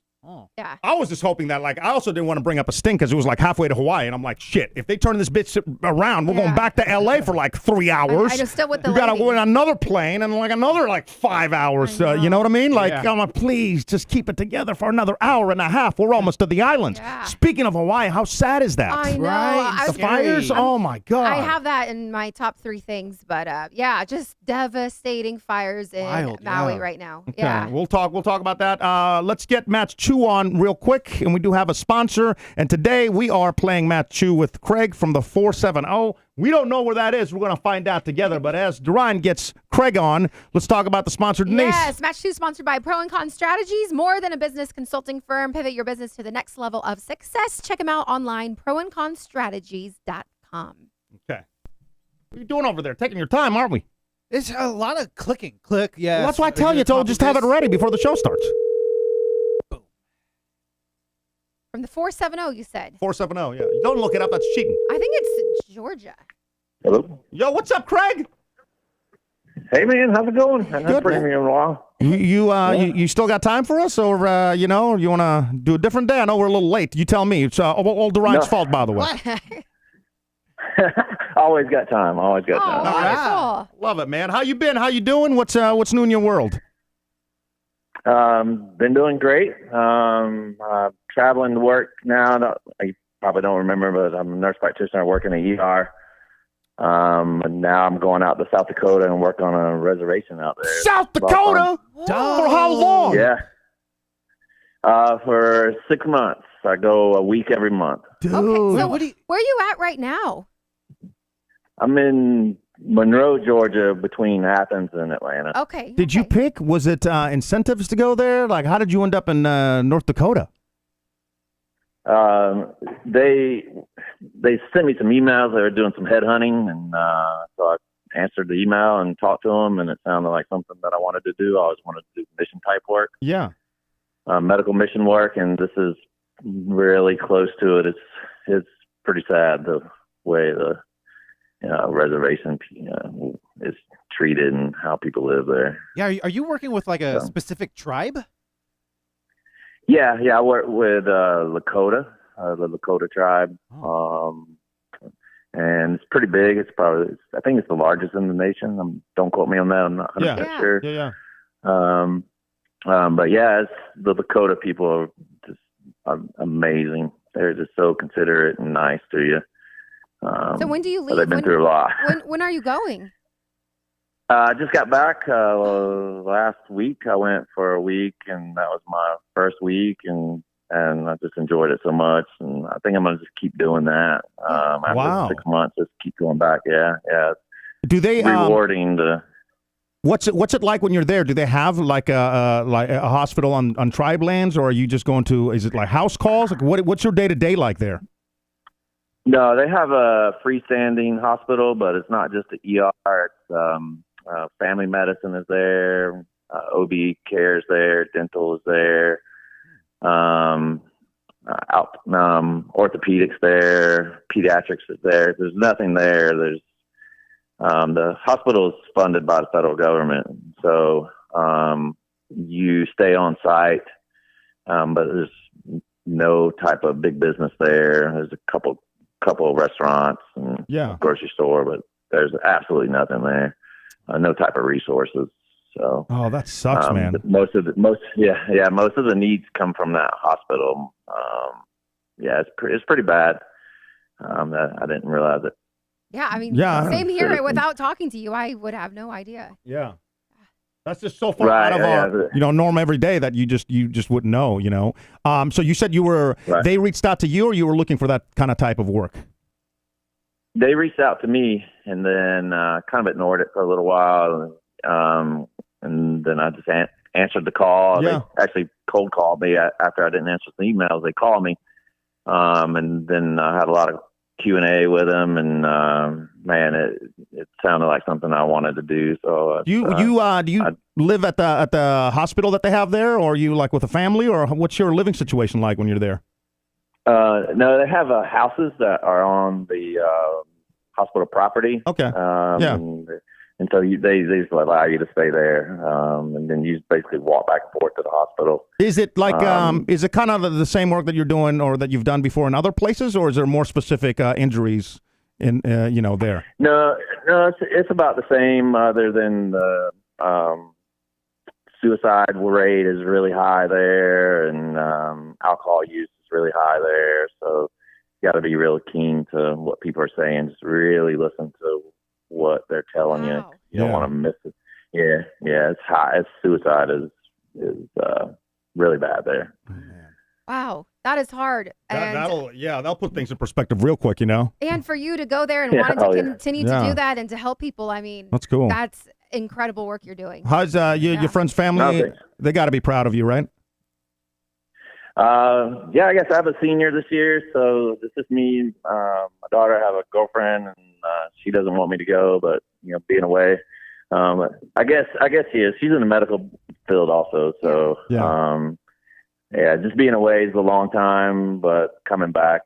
Yeah. I was just hoping that, like, I also didn't want to bring up a stink because it was like halfway to Hawaii, and I'm like, shit, if they turn this bitch around, we're going back to LA for like 3 hours. I know, still with the You gotta lady. go in another plane and like another like 5 hours. You know what I mean? Like, Yeah. I'm like, please just keep it together for another hour and a half. We're almost to the islands. Yeah. Speaking of Hawaii, how sad is that? I know. I The was- fires? Oh my God. I have that in my top 3 things, but yeah, just devastating fires in Wild, Maui yeah. right now. Okay, Yeah. we'll talk about that. Let's get Match 2 on real quick, and we do have a sponsor. And today we are playing Match 2 with Craig from the 470. We don't know where that is. We're going to find out together. But as Ryan gets Craig on, let's talk about the sponsor, Denise. Yes, Match 2 sponsored by Pro and Con Strategies. More than a business consulting firm. Pivot your business to the next level of success. Check them out online, proandconstrategies.com. Okay. What are you doing over there? Taking your time, aren't we? It's a lot of clicking. Click, yeah. Well, that's why I tell you, just have it ready before the show starts. From the 470, you said. 470, yeah. Don't look it up. That's cheating. I think it's Georgia. Hello. Yo, what's up, Craig? Hey, man. How's it going? I haven't heard from you in a while. You still got time for us, or you know, you want to do a different day? I know we're a little late. You tell me. It's all Ryan's fault, by the way. Always got time. Always got time. All right. Love it, man. How you been? How you doing? What's new in your world? Been doing great. Traveling to work now. You probably don't remember, but I'm a nurse practitioner working in ER. And now I'm going out to South Dakota and work on a reservation out there. South Dakota? For how long? Yeah. For 6 months. I go a week every month. Dude. So where are you at right now? I'm in Monroe, Georgia, between Athens and Atlanta. Okay. Did you pick? Was it incentives to go there? Like, how did you end up in North Dakota? They sent me some emails. They were doing some headhunting, and so I answered the email and talked to them, and it sounded like something that I wanted to do. I always wanted to do mission type work, Yeah. medical mission work, and this is really close to it. It's pretty sad the way the reservation is treated and how people live there. Yeah, are you working with like a specific tribe? Yeah, I work with Lakota, the Lakota tribe, and it's pretty big. I think it's the largest in the nation. Don't quote me on that. I'm not 100% sure. Yeah. But yeah, the Lakota people are just amazing. They're just so considerate and nice to you. So when do you leave? They've been through a lot. When are you going? I just got back last week. I went for a week, and that was my first week, and I just enjoyed it so much. And I think I'm gonna just keep doing that. After Wow. 6 months, just keep going back. Yeah. Do they It's rewarding to. What's it like when you're there? Do they have like a hospital on tribe lands, or are you just going to? Is it like house calls? Like what's your day-to-day like there? No, they have a freestanding hospital, but it's not just the ER. It's family medicine is there, OB care is there, dental is there, orthopedics there, pediatrics is there. There's nothing there. There's the hospital is funded by the federal government, so you stay on site, but there's no type of big business there. There's a couple of restaurants and grocery store, but there's absolutely nothing there. No type of resources. So that sucks, man. Most of the needs come from that hospital. It's pretty bad. I didn't realize it. Yeah, I mean, Yeah. same here. Without talking to you, I would have no idea. Yeah. That's just so far out of our, norm every day that you just wouldn't know, So you said they reached out to you, or you were looking for that kind of type of work? They reached out to me, and then kind of ignored it for a little while. And then I just answered the call. Yeah. They actually cold called me after I didn't answer the emails. They called me. And then I had a lot of Q&A with them, and man, it sounded like something I wanted to do. So Do you live at the hospital that they have there, or are you like with a family, or what's your living situation like when you're there? No, they have houses that are on the hospital property. Okay. And so they just allow you to stay there, and then you just basically walk back and forth to the hospital. Is it like is it kind of the same work that you're doing or that you've done before in other places, or is there more specific injuries in there? No, it's about the same, other than the suicide rate is really high there, and alcohol use is really high there. So you got to be real keen to what people are saying. Just really listen to what they're telling you. You don't want to miss it. Yeah, it's high. Suicide is really bad there. Wow, that is hard. That'll put things in perspective real quick, And for you to go there and wanting to continue to do that and to help people, I mean, that's cool. That's incredible work you're doing. How's your friend's family? They got to be proud of you, right? I guess I have a senior this year, so it's just me. My daughter, I have a girlfriend, and she doesn't want me to go, but being away. I guess she is. She's in the medical field also, so just being away is a long time, but coming back,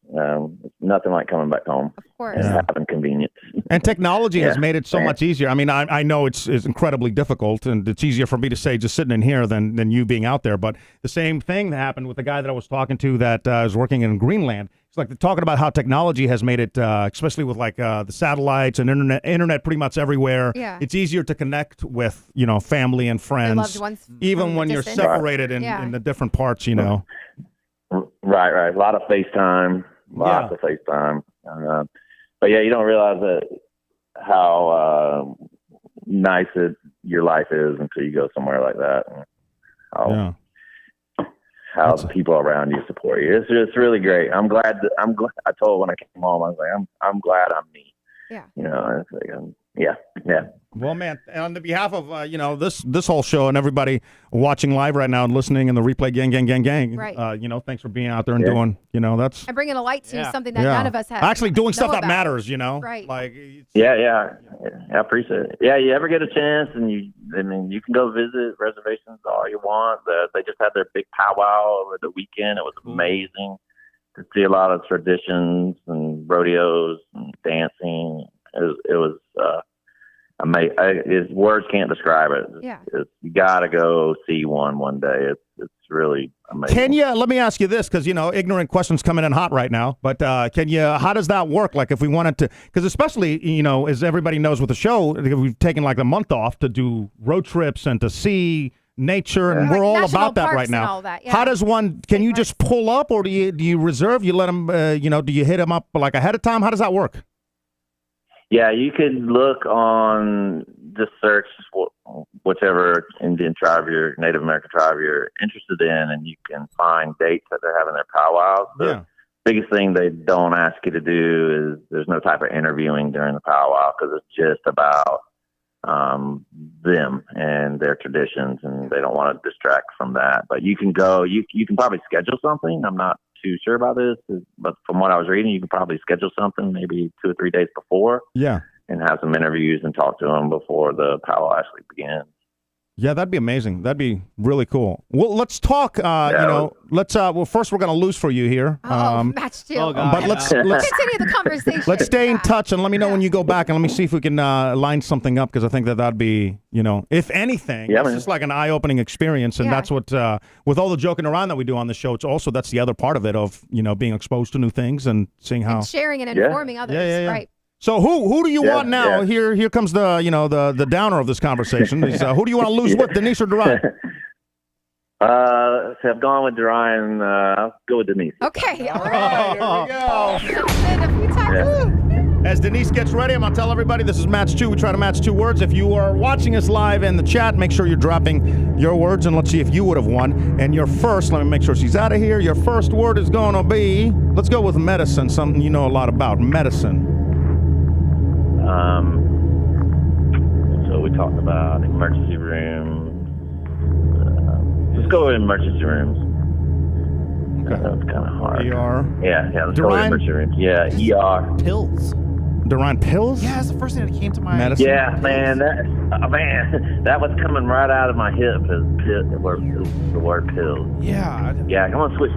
it's nothing like coming back home. Of course. And having convenience. And technology has made it so much easier. I mean, I know it's incredibly difficult, and it's easier for me to say just sitting in here than you being out there. But the same thing happened with the guy that I was talking to that is working in Greenland. It's like they're talking about how technology has made it, especially with like the satellites and internet pretty much everewhere. Yeah. It's easier to connect with, family and friends, loved ones even from when a you're distance. separated in the different parts, Right. A lot of FaceTime. Lots of FaceTime. But you don't realize how nice your life is until you go somewhere like that. And how the people around you support you. It's really great. I'm glad. I told when I came home, I was like, I'm glad I'm me. Yeah. It's like, Well, man, on the behalf of this whole show and everybody watching live right now and listening in the replay, gang, right. Thanks for being out there and doing, that's And bringing a light to something that none of us have. Actually doing stuff that about. matters, Right. Like, I appreciate it. Yeah, you ever get a chance, and you can go visit reservations all you want. They just had their big powwow over the weekend. It was amazing to see a lot of traditions and rodeos and dancing. It was amazing. Words can't describe it. Yeah. You got to go see one day. It's really amazing. Let me ask you this, because, ignorant questions coming in hot right now, but how does that work? Like if we wanted to, because especially, as everybody knows with the show, we've taken like a month off to do road trips and to see nature, and we're all national about that parks right now. and all that, yeah. How does one, can you just pull up, or do you reserve? You let them, do you hit them up like ahead of time? How does that work? Yeah, you could look on, just search whichever Indian tribe, Native American tribe you're interested in, and you can find dates that they're having their powwows. The biggest thing they don't ask you to do is there's no type of interviewing during the powwow, because it's just about them and their traditions, and they don't want to distract from that. But you can go. You can probably schedule something. I'm not too sure about this, but from what I was reading, you can probably schedule something maybe 2 or 3 days before. Yeah. And have some interviews and talk to them before the powwow actually begins. Yeah, that'd be amazing. That'd be really cool. Well, let's talk. Well, first we're going to lose for you here. Match 2. But let's continue the conversation. Let's stay in touch and let me know when you go back, and let me see if we can line something up, because I think that'd be, if anything, it's just like an eye-opening experience, and that's what with all the joking around that we do on the show, it's also that's the other part of it of being exposed to new things and seeing how and sharing and informing others. Yeah. Right. So who do you want now? Here comes the the downer of this conversation. Is, who do you want to lose with, Denise or Duran? So I've gone with Duran. I'll go with Denise. Okay. All right, here we go. As Denise gets ready, I'm going to tell everybody this is Match 2. We try to match 2 words. If you are watching us live in the chat, make sure you're dropping your words, and let's see if you would have won. And your first, let me make sure she's out of here. Your first word is going to be, let's go with medicine, something you know a lot about. Medicine. So we talked about emergency rooms. Let's go with emergency rooms. Okay. That's kind of hard. ER. Yeah, let's go with emergency rooms. Yeah, ER. Pills. Duran, pills? Yeah, that's the first thing that came to my medicine. Yeah, man, that was coming right out of my hip. The word pills. Yeah. Yeah, I'm gonna switch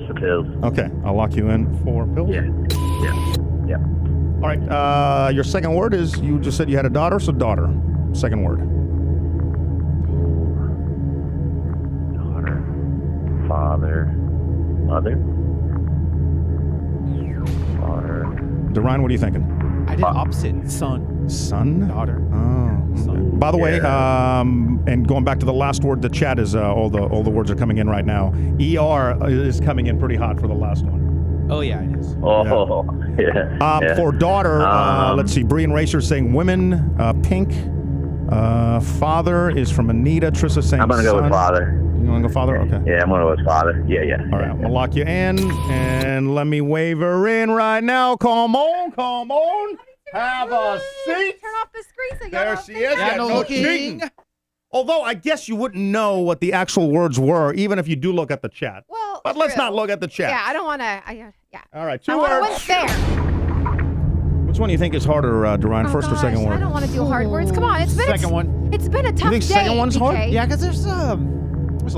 the pills. Okay, I'll lock you in for pills. Yeah. All right, your second word is, you just said you had a daughter, so daughter. Second word. Daughter, father, mother, father. Duran, what are you thinking? I did opposite. Son. Son? Daughter. Oh. Son. By the way, and going back to the last word, the chat is all the words are coming in right now. ER is coming in pretty hot for the last one. Oh, yeah, it is. Oh, yeah. For daughter, let's see. Brian Racer saying women. Pink. Father is from Anita. Trissa saying I'm going to go son. with father. You want to go father? Okay. Yeah, I'm going to go with father. Yeah. All right, we'll lock you in. And let me wave her in right now. Come on. Have a seat. Turn off the screen so you There don't she is. Yeah, no looking. cheating. Although I guess you wouldn't know what the actual words were, even if you do look at the chat. Well, but let's not look at the chat. Yeah, I don't want to. Yeah. All right, 2 I words. want fair. Which one do you think is harder, Duran? First or second word? I don't want to do hard words. Come on, it's been Second one. It's been a tough think day. second one's hard? BK. Yeah, because there's a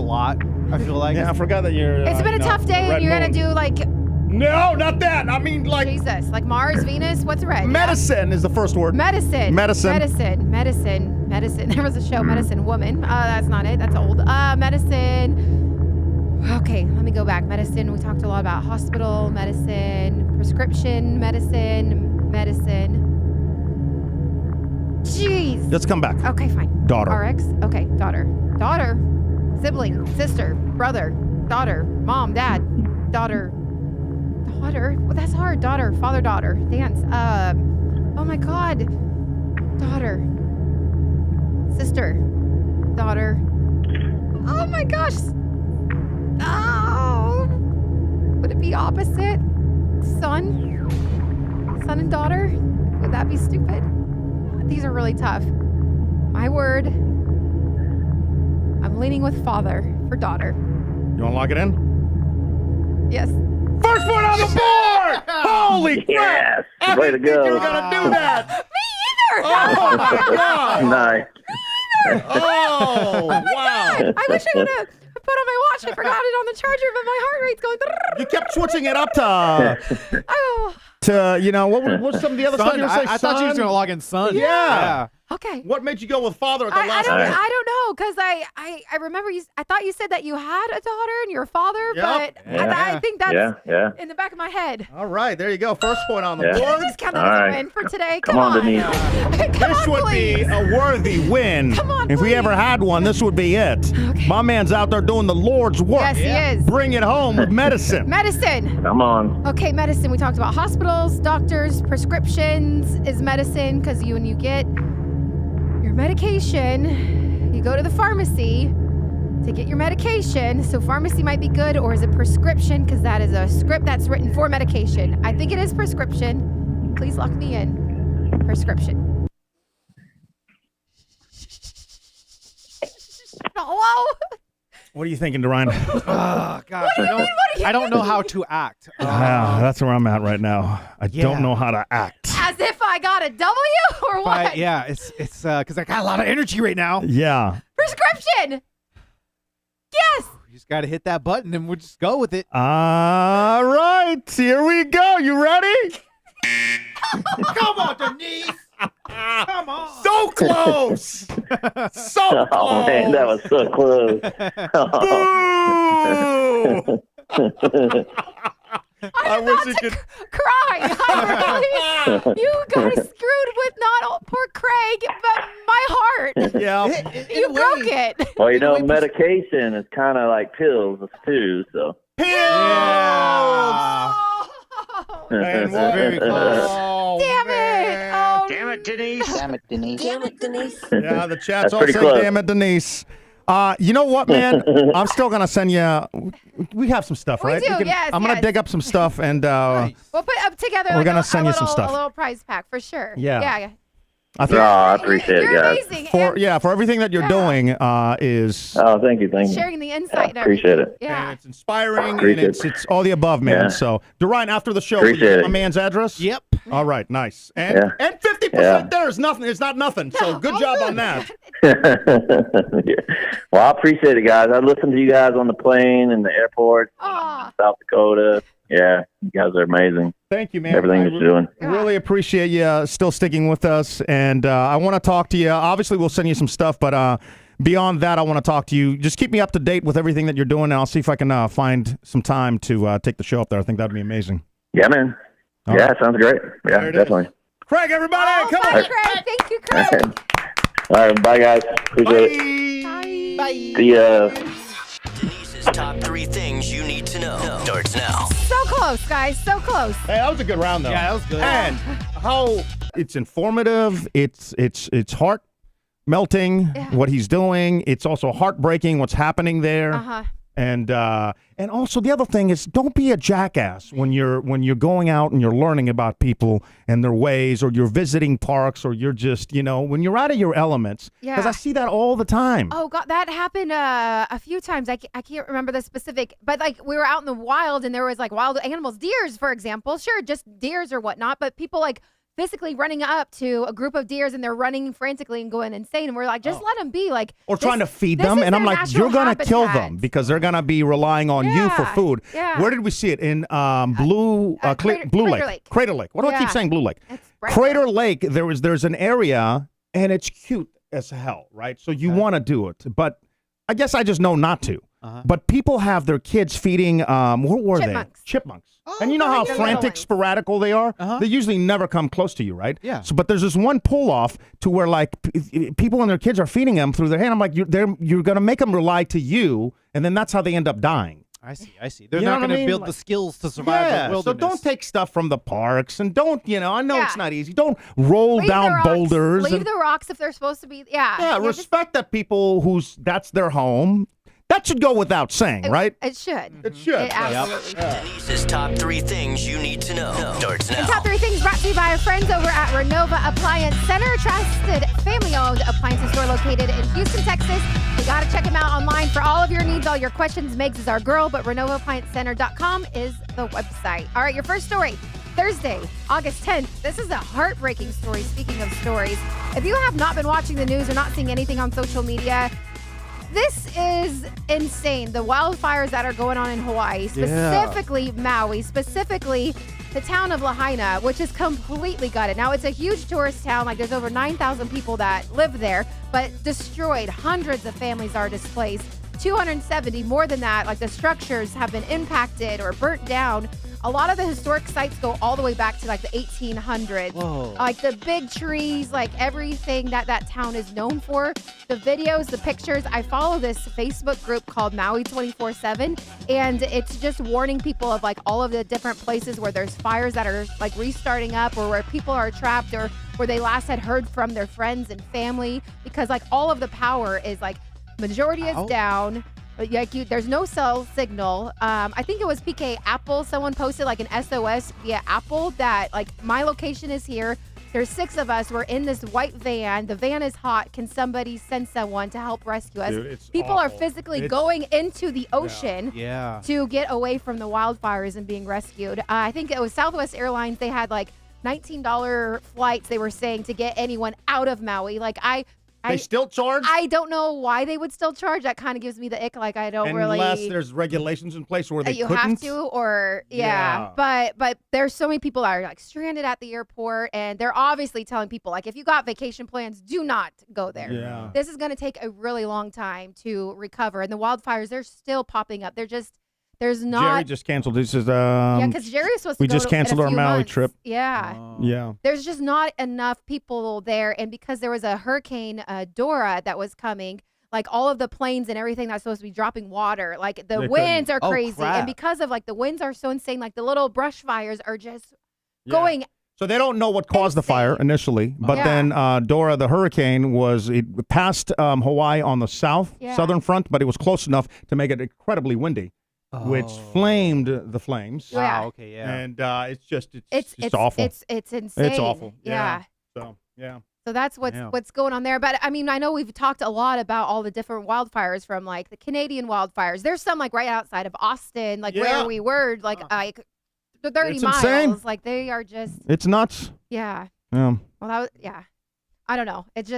lot, I feel like. Yeah, I forgot that you're. It's been a tough day, and you're gonna do like. No, not that. I mean, like. Jesus, like Mars, Venus. What's red? Medicine is the first word. Medicine. There was a show, Medicine Woman. That's not it. That's old. Medicine. Okay, let me go back. Medicine. We talked a lot about hospital medicine, prescription medicine. Jeez. Let's come back. Okay, fine. Daughter. RX. Okay, daughter. Sibling. Sister. Brother. Daughter. Mom. Dad. Daughter. Well, that's hard. Daughter. Father. Daughter. Dance. Oh my God. Daughter. Sister. Daughter. Oh my gosh. Oh. Would it be opposite? Son and daughter? Would that be stupid? These are really tough. My word. I'm leaning with father for daughter. You want to lock it in? Yes. First one on the board! Holy crap! I Way to didn't think go. you were going to do that. Me either! Oh, my God. Nice. Oh, wow. God. I wish I would have put on my watch. I forgot it on the charger, but my heart rate's going. You kept switching it up to what's some of the other stuff you were saying? I thought you was going to log in son. Yeah. Okay. What made you go with father at the last one? I don't know, because I remember I thought you said that you had a daughter and you're a father, Yep. but I think that's in the back of my head. All right, there you go. First point on the Yeah. board. Just count that as a win for today. Come on, Denise. This would be a worthy win. Come on, if we ever had one, this would be it. Okay. My man's out there doing the Lord's work. Yes, he is. Bring it home with medicine. Medicine. Come on. Okay, medicine. We talked about hospitals, doctors, prescriptions is medicine, because when you get your medication, you go to the pharmacy to get your medication. So pharmacy might be good, or is it prescription? Because that is a script that's written for medication. I think it is prescription. Please lock me in. Prescription. Whoa. What are you thinking, Dorian? Oh, gosh. I don't know how to act. That's where I'm at right now. I don't know how to act. As if I got a W or what? Yeah, it's because I got a lot of energy right now. Yeah. Prescription. Yes. You just got to hit that button and we'll just go with it. All right. Here we go. You ready? Come on, Denise. Come on. So close. So close. Oh, man, that was so close. I wish you could cry. You got screwed with not poor Craig, but my heart. Yeah. You broke it. Well, you know, medication is kind of like pills too, so. Man, very close. Damn it. Oh, Damn it, Denise. Damn it, Denise. Damn it, Denise. Yeah, the chat's That's all pretty saying, close. damn it, Denise. You know what, man? I'm still going to send you. We have some stuff, We right? do, yes, I'm going to yes. dig up some stuff and. we'll put up together We're like gonna a send you some little- stuff. A little prize pack for sure. Yeah. Yeah. I think I appreciate You're it, guys. amazing. for everything that you're doing is. Oh, thank you. Sharing the insight and appreciate everything. it. Yeah. It's inspiring and Appreciate it's all the above, man. Yeah. So, Dorian, after the show, will you Appreciate get it. my man's address? Yep. All right, nice. And Yeah. and 50% Yeah. there is nothing. It's not nothing. So good job on that. Well, I appreciate it, guys. I listen to you guys on the plane and the airport, South Dakota. Yeah, you guys are amazing. Thank you, man. Everything I that you're doing. Really appreciate you still sticking with us. And I want to talk to you. Obviously, we'll send you some stuff, but beyond that, I want to talk to you. Just keep me up to date with everything that you're doing, and I'll see if I can find some time to take the show up there. I think that would be amazing. Yeah, man. All Yeah, right. sounds great. Yeah, There it is. definitely. Craig, everybody, come Bye, on. Craig. Thank you, Craig. All right, bye, guys. Appreciate it. Bye. See ya. Denise's top 3 things you need to know starts now. So close, guys. So close. Hey, that was a good round, though. Yeah, that was good. And how it's informative. It's heart melting what he's doing. It's also heartbreaking what's happening there. Uh-huh. And also the other thing is, don't be a jackass when you're going out and you're learning about people and their ways, or you're visiting parks, or you're just when you're out of your elements. Because Yeah. I see that all the time. Oh God, that happened a few times. I can't remember the specific, but like we were out in the wild and there was like wild animals, deers, for example. Sure, just deers or whatnot, but people like physically running up to a group of deers and they're running frantically and going insane. And we're like, just let them be. Like, Or trying to feed this them, is and I'm their like, natural you're gonna kill habitat. them because they're gonna be relying on you for food. yeah. Where did we see it in Blue Crater Lake? Lake. Crater Lake. Why do I keep Yeah. saying Blue Lake? right Crater Lake. There's an area, and it's cute as hell, right? So you want to do it, but I guess I just know not to. But people have their kids feeding. What were Chipmunks. they? Chipmunks. And you know how frantic, sporadical they are? They usually never come close to you, right? Yeah. So, but there's this one pull-off to where, like, people and their kids are feeding them through their hand. I'm like, you're going to make them rely to you, and then that's how they end up dying. I see. They're You know not what I going to mean? build the skills to survive Yeah, the wilderness. so don't take stuff from the parks, and don't, I know it's not easy. Don't roll Leave the down rocks. boulders. Leave and, the rocks if they're supposed to be. Yeah. yeah, just- respect that people that's their home. That should go without saying, right? It should. It should. It absolutely should. Denise's top 3 things you need to know starts And now. top 3 things brought to you by our friends over at Renova Appliance Center, trusted family-owned appliance store located in Houston, Texas. You got to check them out online for all of your needs, all your questions. Megs is our girl, but RenovaApplianceCenter.com is the website. All right, your first story. Thursday, August 10th. This is a heartbreaking story. Speaking of stories, if you have not been watching the news or not seeing anything on social media, this is insane. The wildfires that are going on in Hawaii, specifically Maui, specifically the town of Lahaina, which is completely gutted. Now, it's a huge tourist town. Like, there's over 9,000 people that live there, but destroyed. Hundreds of families are displaced. 270, more than that, like the structures have been impacted or burnt down. A lot of the historic sites go all the way back to like the 1800s. Whoa. Like the big trees, like everything that town is known for. The videos, the pictures. I follow this Facebook group called Maui 24/7, and it's just warning people of like all of the different places where there's fires that are like restarting up, or where people are trapped, or where they last had heard from their friends and family, because like all of the power is like majority is down. Like there's no cell signal. I think it was PK Apple. Someone posted like an SOS via Apple that like my location is here. There's 6 of us. We're in this white van. The van is hot. Can somebody send someone to help rescue us? Dude, it's People are awful. physically going into the ocean Yeah. to get away from the wildfires and being rescued. I think it was Southwest Airlines. They had like $19 flights, they were saying, to get anyone out of Maui. Like, They still charge? I don't know why they would still charge. That kind of gives me the ick. Like, I don't Unless really. there's regulations in place where they You couldn't. have to, or yeah. But there's so many people that are like stranded at the airport, and they're obviously telling people, like, if you got vacation plans, do not go there. Yeah. This is going to take a really long time to recover, and the wildfires, they're still popping up. There's not. Jerry just canceled. This is Yeah, because Jerry was supposed to we go just canceled in a our few Maui months. trip. Yeah. Yeah. There's just not enough people there, and because there was a hurricane Dora that was coming, like all of the planes and everything that's supposed to be dropping water, like the They winds are couldn't. Oh, crazy, crap. and because of like the winds are so insane, like the little brush fires are just Yeah. going. So they don't know what caused the fire initially, but then Dora, the hurricane, it passed Hawaii on the southern front, but it was close enough to make it incredibly windy, which flamed the flames. Yeah. Wow. Okay. Yeah. And it's just awful. It's insane. It's awful. Yeah. So yeah. So that's what's going on there. But I mean, I know we've talked a lot about all the different wildfires, from like the Canadian wildfires. There's some like right outside of Austin, like where we were, like 30 It's miles. insane. Like they are just. It's nuts. Yeah. Yeah. Well, that was, I don't know. It's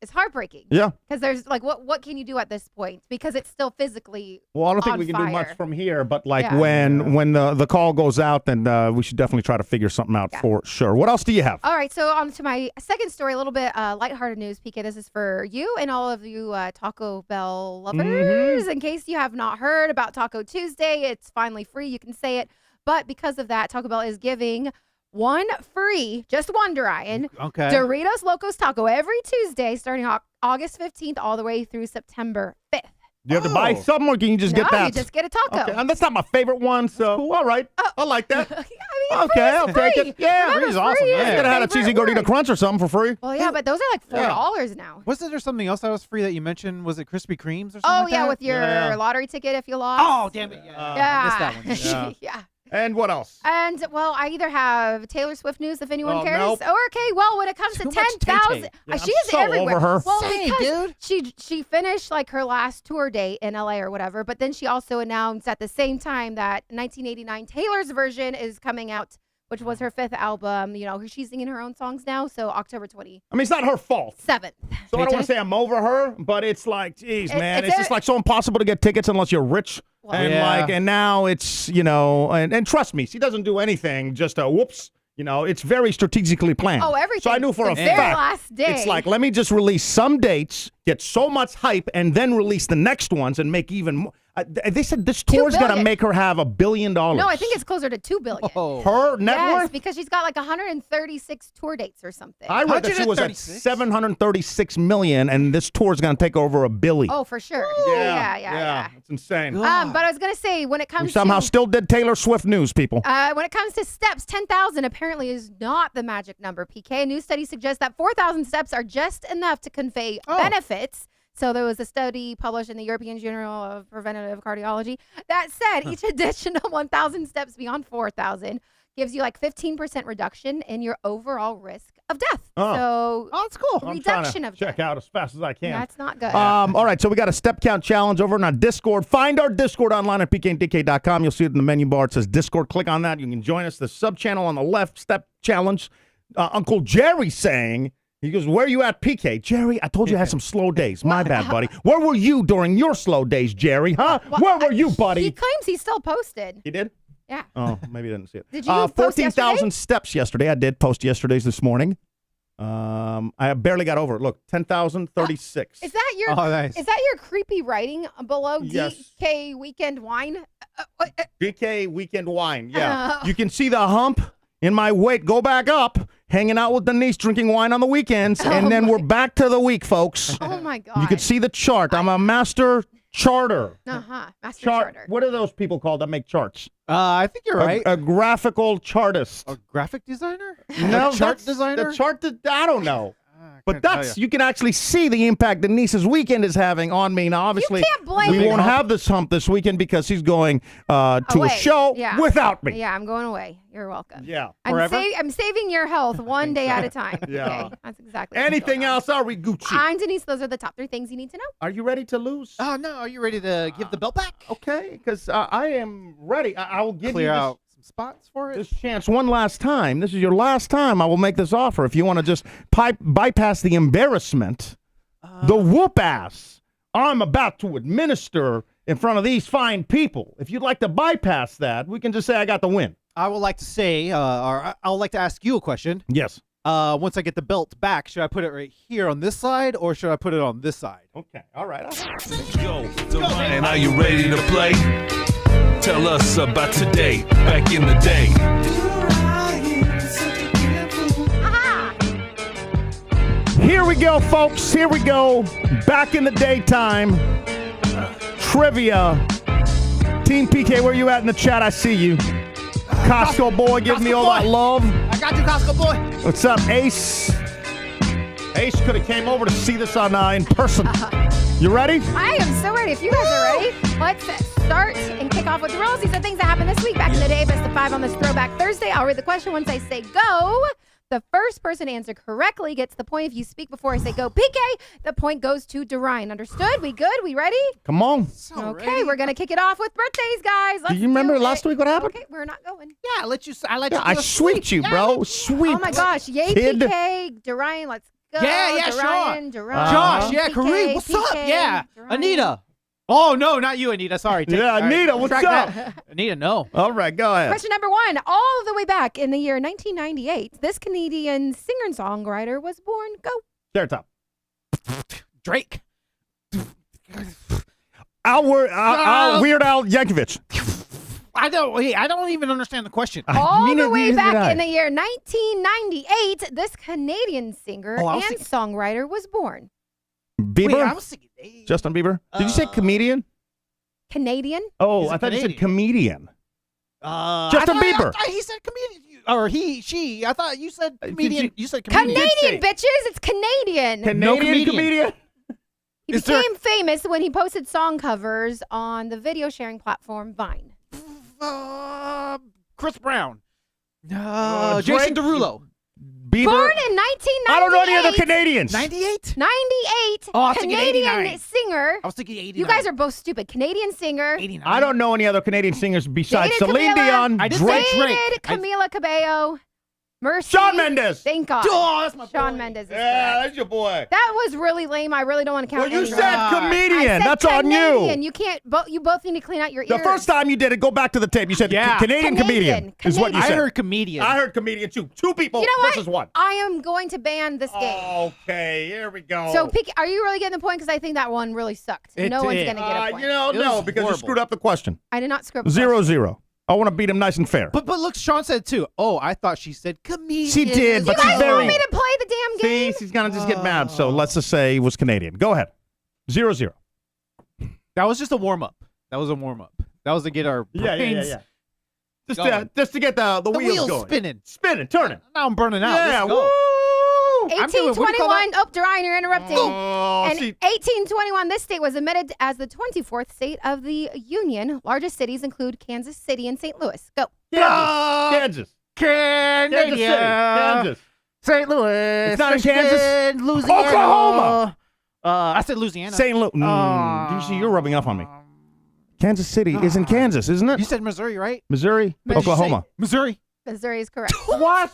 it's heartbreaking. Yeah. Because there's like, what can you do at this point? Because it's still physically. Well, I don't think on we can fire. do much from here, but like Yeah. when the call goes out, then we should definitely try to figure something out for sure. What else do you have? All right, so on to my second story, a little bit lighthearted news, PK. This is for you and all of you Taco Bell lovers. In case you have not heard about Taco Tuesday, it's finally free. You can say it. But because of that, Taco Bell is giving one free, just one, Dorian, Doritos Locos Taco every Tuesday starting August 15th all the way through September 5th. Do you have to buy some, or can you just get that? No, you just get a taco. Okay, and that's not my favorite one, so all right. I like that. I mean, Okay, I'll take free. it. Yeah, Remember, free's awesome. free is I your could have had a cheesy favorite gordita word. crunch or something for free. Well, yeah, but those are like $4 now. Wasn't there something else that was free that you mentioned? Was it Krispy Kremes or something? Oh, like yeah, that? with your lottery ticket if you lost. Oh, damn it. Yeah. I missed that one. Yeah. And what else? And, well, I either have Taylor Swift news if anyone Oh, cares. nope. Or, okay, well, when it comes to Too much 10,000, Tay-Tay. Yeah, she I'm is so everywhere. over her. Well, Dang, because she finished like her last tour date in LA or whatever, but then she also announced at the same time that 1989 Taylor's version is coming out, which was her 5th album. You know, she's singing her own songs now, so October 27th. I mean, it's not her fault. So I don't Tay-Tay? want to say I'm over her, but it's like, geez, man, it's it's just like so impossible to get tickets unless you're rich. And and now it's, and trust me, she doesn't do anything just a whoops. It's very strategically planned. Oh, everything. So I knew for The a very fact. last day. It's like, let me just release some dates, get so much hype, and then release the next ones and make even more. They said this tour's going to billion. make her have $1 billion. No, I think it's closer to $2 billion. Her net Yes, worth? because she's got like 136 tour dates or something. I read that she was at 736 million, and this tour's going to take over $1 billion. Oh, for sure. Yeah. It's insane. But I was gonna say, when it We comes somehow to still did Taylor Swift news, people. when it comes to steps, 10,000 apparently is not the magic number. PK, a new study suggests that 4,000 steps are just enough to convey benefits. So there was a study published in the European Journal of Preventive Cardiology that said each additional 1,000 steps beyond 4,000 gives you like 15% reduction in your overall risk of death. So that's cool. Reduction of check out as fast as I can. That's not good. All right, so we got a step count challenge over on our Discord. Find our Discord online at pkandk.com. You'll see it in the menu bar. It says Discord. Click on that. You can join us. The sub channel on the left, step challenge. Uncle Jerry saying, he goes, where you at, PK? Jerry, I told you I had some slow days. My bad, buddy. Where were you during your slow days, Jerry? Huh? Where were you, buddy? He claims he still posted. He did? Yeah. Oh, maybe I didn't see it. Did you post 14,000 steps yesterday. I did post yesterday's this morning. I barely got over it. Look, 10,036. Is that your nice. Is that your creepy writing below Yes. DK Weekend Wine? DK Weekend Wine. Yeah. You can see the hump in my weight go back up, hanging out with Denise, drinking wine on the weekends, and then we're back to the week, folks. Oh, my God. You can see the chart. I'm a master charter. Master charter. What are those people called that make charts? I think you're right. A graphical chartist. A graphic designer? No, A chart that's designer? The chart that I don't know. But you can actually see the impact Denise's weekend is having on me. Now, obviously, can't blame we me. won't have this hump this weekend because she's going to a show without me. Yeah, I'm going away. You're welcome. Yeah, I'm saving your health one day at a time. Yeah. Okay, that's exactly. Anything else? Are we Gucci? I'm Denise. Those are the top 3 things you need to know. Are you ready to lose? Oh, no. Are you ready to give the belt back? Okay, because I am ready. I will give Clear you out some spots for it. this chance one last time. This is your last time I will make this offer. If you want to just bypass the embarrassment, the whoop ass I'm about to administer in front of these fine people. If you'd like to bypass that, we can just say I got the win. I would like to say, or I would like to ask you a question. Yes. Once I get the belt back, should I put it right here on this side, or should I put it on this side? Okay. All right. Yo, Ryan, are you ready to play? Tell us about today, back in the day. Here we go, folks. Here we go. Back in the daytime. Trivia. Team PK, where you at in the chat? I see you. Costco boy, give me all that love. I got you, Costco boy. What's up, Ace? Ace could have came over to see this on in person. You ready? I am so ready. If you guys are ready, let's start and kick off with the rules. These are things that happened this week. Back in the day, best of 5 on this Throwback Thursday. I'll read the question once I say go. The first person to answer correctly gets the point. If you speak before I say go, PK, the point goes to Dorian. Understood? We good? We ready? Come on. Okay, we're going to kick it off with birthdays, guys. Do you remember last week what happened? Okay, we're not going. Yeah, I let you. I sweeped you, bro. Sweep. Oh, my gosh. Yay, kid. PK. Dorian, let's go. Yeah, Dorian, sure. Dorian, Josh, yeah, PK, Kareem, what's up? PK, Yeah, Dorian. Anita. Oh, no, not you, Anita. Sorry. Yeah, Anita, what's track up? that. Anita, no. All right, go ahead. Question number 1. All the way back in the year 1998, this Canadian singer and songwriter was born. Go. There, top. Drake. Weird Al Yankovic. I don't even understand the question. All the way back in the year 1998, this Canadian singer and songwriter was born. Bieber? Wait, I was thinking, Justin Bieber? Did you say comedian? Canadian? Oh, I thought you said comedian. Justin Bieber. I thought he said comedian. Or she. I thought you said comedian. You said comedian. Canadian, bitches. It's Canadian. Canadian comedian? He became famous when he posted song covers on the video sharing platform Vine. Chris Brown. Jason Derulo. Bieber? Born in 1998. I don't know any other Canadians. 98? 98. Oh, I was thinking Canadian 89. singer. I was thinking 89. You guys are both stupid. Canadian singer. 89. I don't know any other Canadian singers besides Dated Celine Camila. Dion, Drake. Dated Camila Cabello. Mercy. Shawn Mendes. Thank God. Oh, that's my Shawn boy. Mendes is Yeah, correct. that's your boy. That was really lame. I really don't want to count. Well, you any said wrong. comedian. I said That's on Canadian. you. You can't. You both need to clean out your The ears. first time you did it, go back to the tape. You said Canadian comedian is what you said. I heard comedian. I heard comedian too. 2 people You know what? versus 1. I am going to ban this game. Okay, here we go. So, are you really getting the point? Because I think that one really sucked. No one's going to get a point. No, because you screwed up the question. I did not screw up. the 0-0. I want to beat him nice and fair. But look, Sean said too. Oh, I thought she said comedian. She did, but You she's guys very. want me to play the damn game? See, she's gonna just get mad. So let's just say he was Canadian. Go ahead. 0-0. That was just a warm up. That was a warm up. That was to get our brains. Yeah. Just to get the wheels going. Spinning, turning. Now I'm burning out. Yeah. Let's go. Woo! 1821. Oh, Dorian, you're interrupting. Oh, In 1821, this state was admitted as the 24th state of the Union. Largest cities include Kansas City and St. Louis. Go. Kansas. Kansas. St. Louis. It's not in Kansas. Louisiana. Oklahoma. I said Louisiana. St. Louis. You see, you're rubbing off on me. Kansas City is in Kansas, isn't it? You said Missouri, right? Missouri. Oklahoma. Missouri. Missouri is correct. What?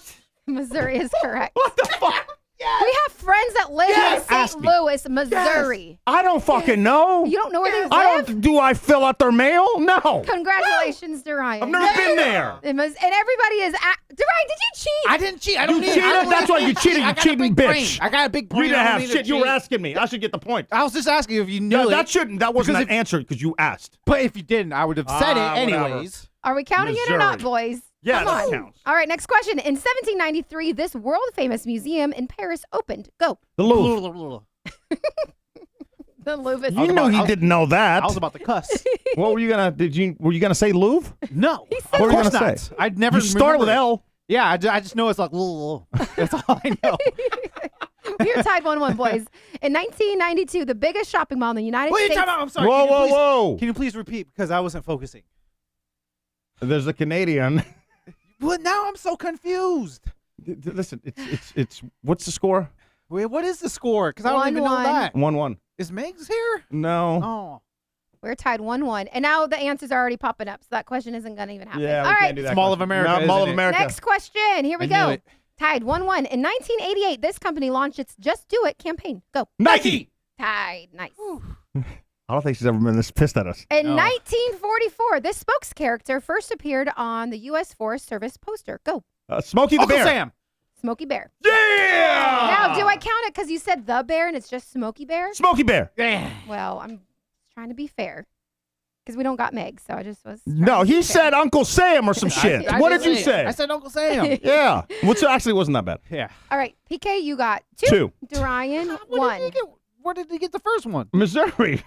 Missouri is correct. What the fuck? We have friends that live in St. Louis, Missouri. Yes. I don't fucking know. You don't know where they live? Do I fill out their mail? No. Congratulations, Dorian. I've never been there. And everybody is Dorian, did you cheat? I didn't cheat. I don't You need cheated? I don't That's need why you it. cheated, you I got a cheating big bitch. brain. I got a big brain. You didn't I don't have need to shit. You were cheat. asking me. I should get the point. I was just asking you if you knew No, it. that shouldn't. That wasn't Because an answer because you asked. But if you didn't, I would have said it anyways. Are we counting it or not, Missouri. boys? Yeah, Come that on. counts. All right, next question. In 1793, this world-famous museum in Paris opened. Go. The Louvre. The Louvre. You knew he didn't know that. I was about to cuss. What were you gonna? Were you gonna say Louvre? No. What were you gonna not. say? I'd never. You start with remembered it. L. Yeah, I just know it's like. That's all I know. We are tied 1-1, boys. In 1992, the biggest shopping mall in the United Wait, States. time out. I'm sorry. Whoa. Can you please repeat because I wasn't focusing? There's a Canadian. Well, now I'm so confused. Listen, it's what's the score? Wait, what is the score? Because I don't even know 1-1. that. 1-1. Is Megs here? No. Oh. We're tied 1-1. And now the answers are already popping up, so that question isn't going to even happen. Yeah, All we right. can't do that. Mall of America. Mall of isn't it? America. Next question. Here we I go. knew it. Tied 1-1. In 1988, this company launched its Just Do It campaign. Go. Nike. Tied. Nice. I don't think she's ever been this pissed at us. In 1944, this spokes character first appeared on the U.S. Forest Service poster. Go. Smokey the Uncle Bear. Sam. Smokey Bear. Yeah! Now, do I count it because you said the bear and it's just Smokey Bear? Smokey Bear. Yeah. Well, I'm trying to be fair because we don't got Meg, so I just was. No, he said Uncle Sam or some shit. I What did did you say it. say? I said Uncle Sam. Yeah. Which actually wasn't that bad. Yeah. All right, PK, you got 2. Dorian, 1. Where did he get the first one? Missouri.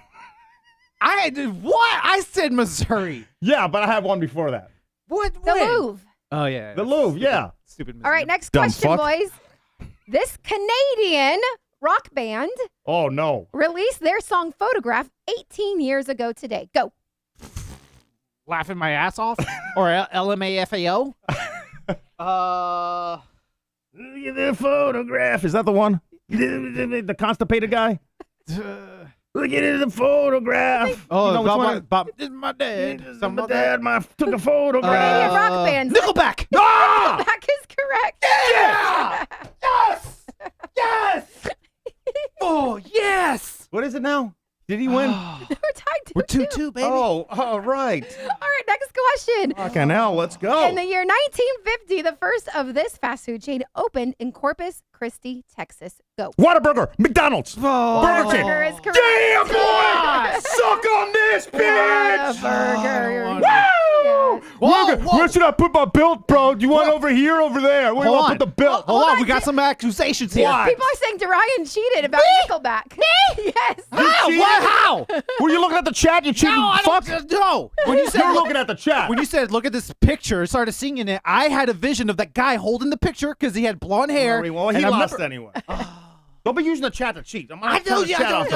I did what? I said Missouri. Yeah, but I have one before that. What? The when? Louvre. Oh yeah. The Louvre, yeah. Stupid. All right, next Dumb question, fuck. boys. This Canadian rock band Oh, no. released their song Photograph 18 years ago today. Go. Laughing my ass off or LMAFAO? Look at the photograph. Is that the one? The constipated guy? Look at the photograph. Oh, You know which one? this is my dad. My dad took a photograph. Canadian rock bands. Nickelback. Ah! Nickelback is correct. Yeah! Yes! Yes! Oh, yes. What is it now? Did he win? We're tied 2-2. We're 2-2, baby. Oh, all right. All right, next question. Fucking hell, let's go. In the year 1950, the first of this fast food chain opened in Corpus Christi, Texas. Go. Whataburger, McDonald's, Oh. Burger King. Whataburger is correct. Damn, boy! Yes. Suck on this, bitch! Whataburger. Woo! Whoa, whoa. Where should I put my belt, bro? Do you want over here or over there? Where do you Hold want on. to put the belt? Hold on. We got some accusations here. What? People are saying Dorian cheated about Nickelback. Yes. How? cheated? What? How? Were you looking at the chat? You cheating? No, I Fuck. don't. No. When you said You're looking at the chat. When you said look at this picture, started singing it, I had a vision of that guy holding the picture because he had blonde hair. Well, he and I lost remember- anyway. Don't be using the chat to cheat. I'm I not telling do. the chat out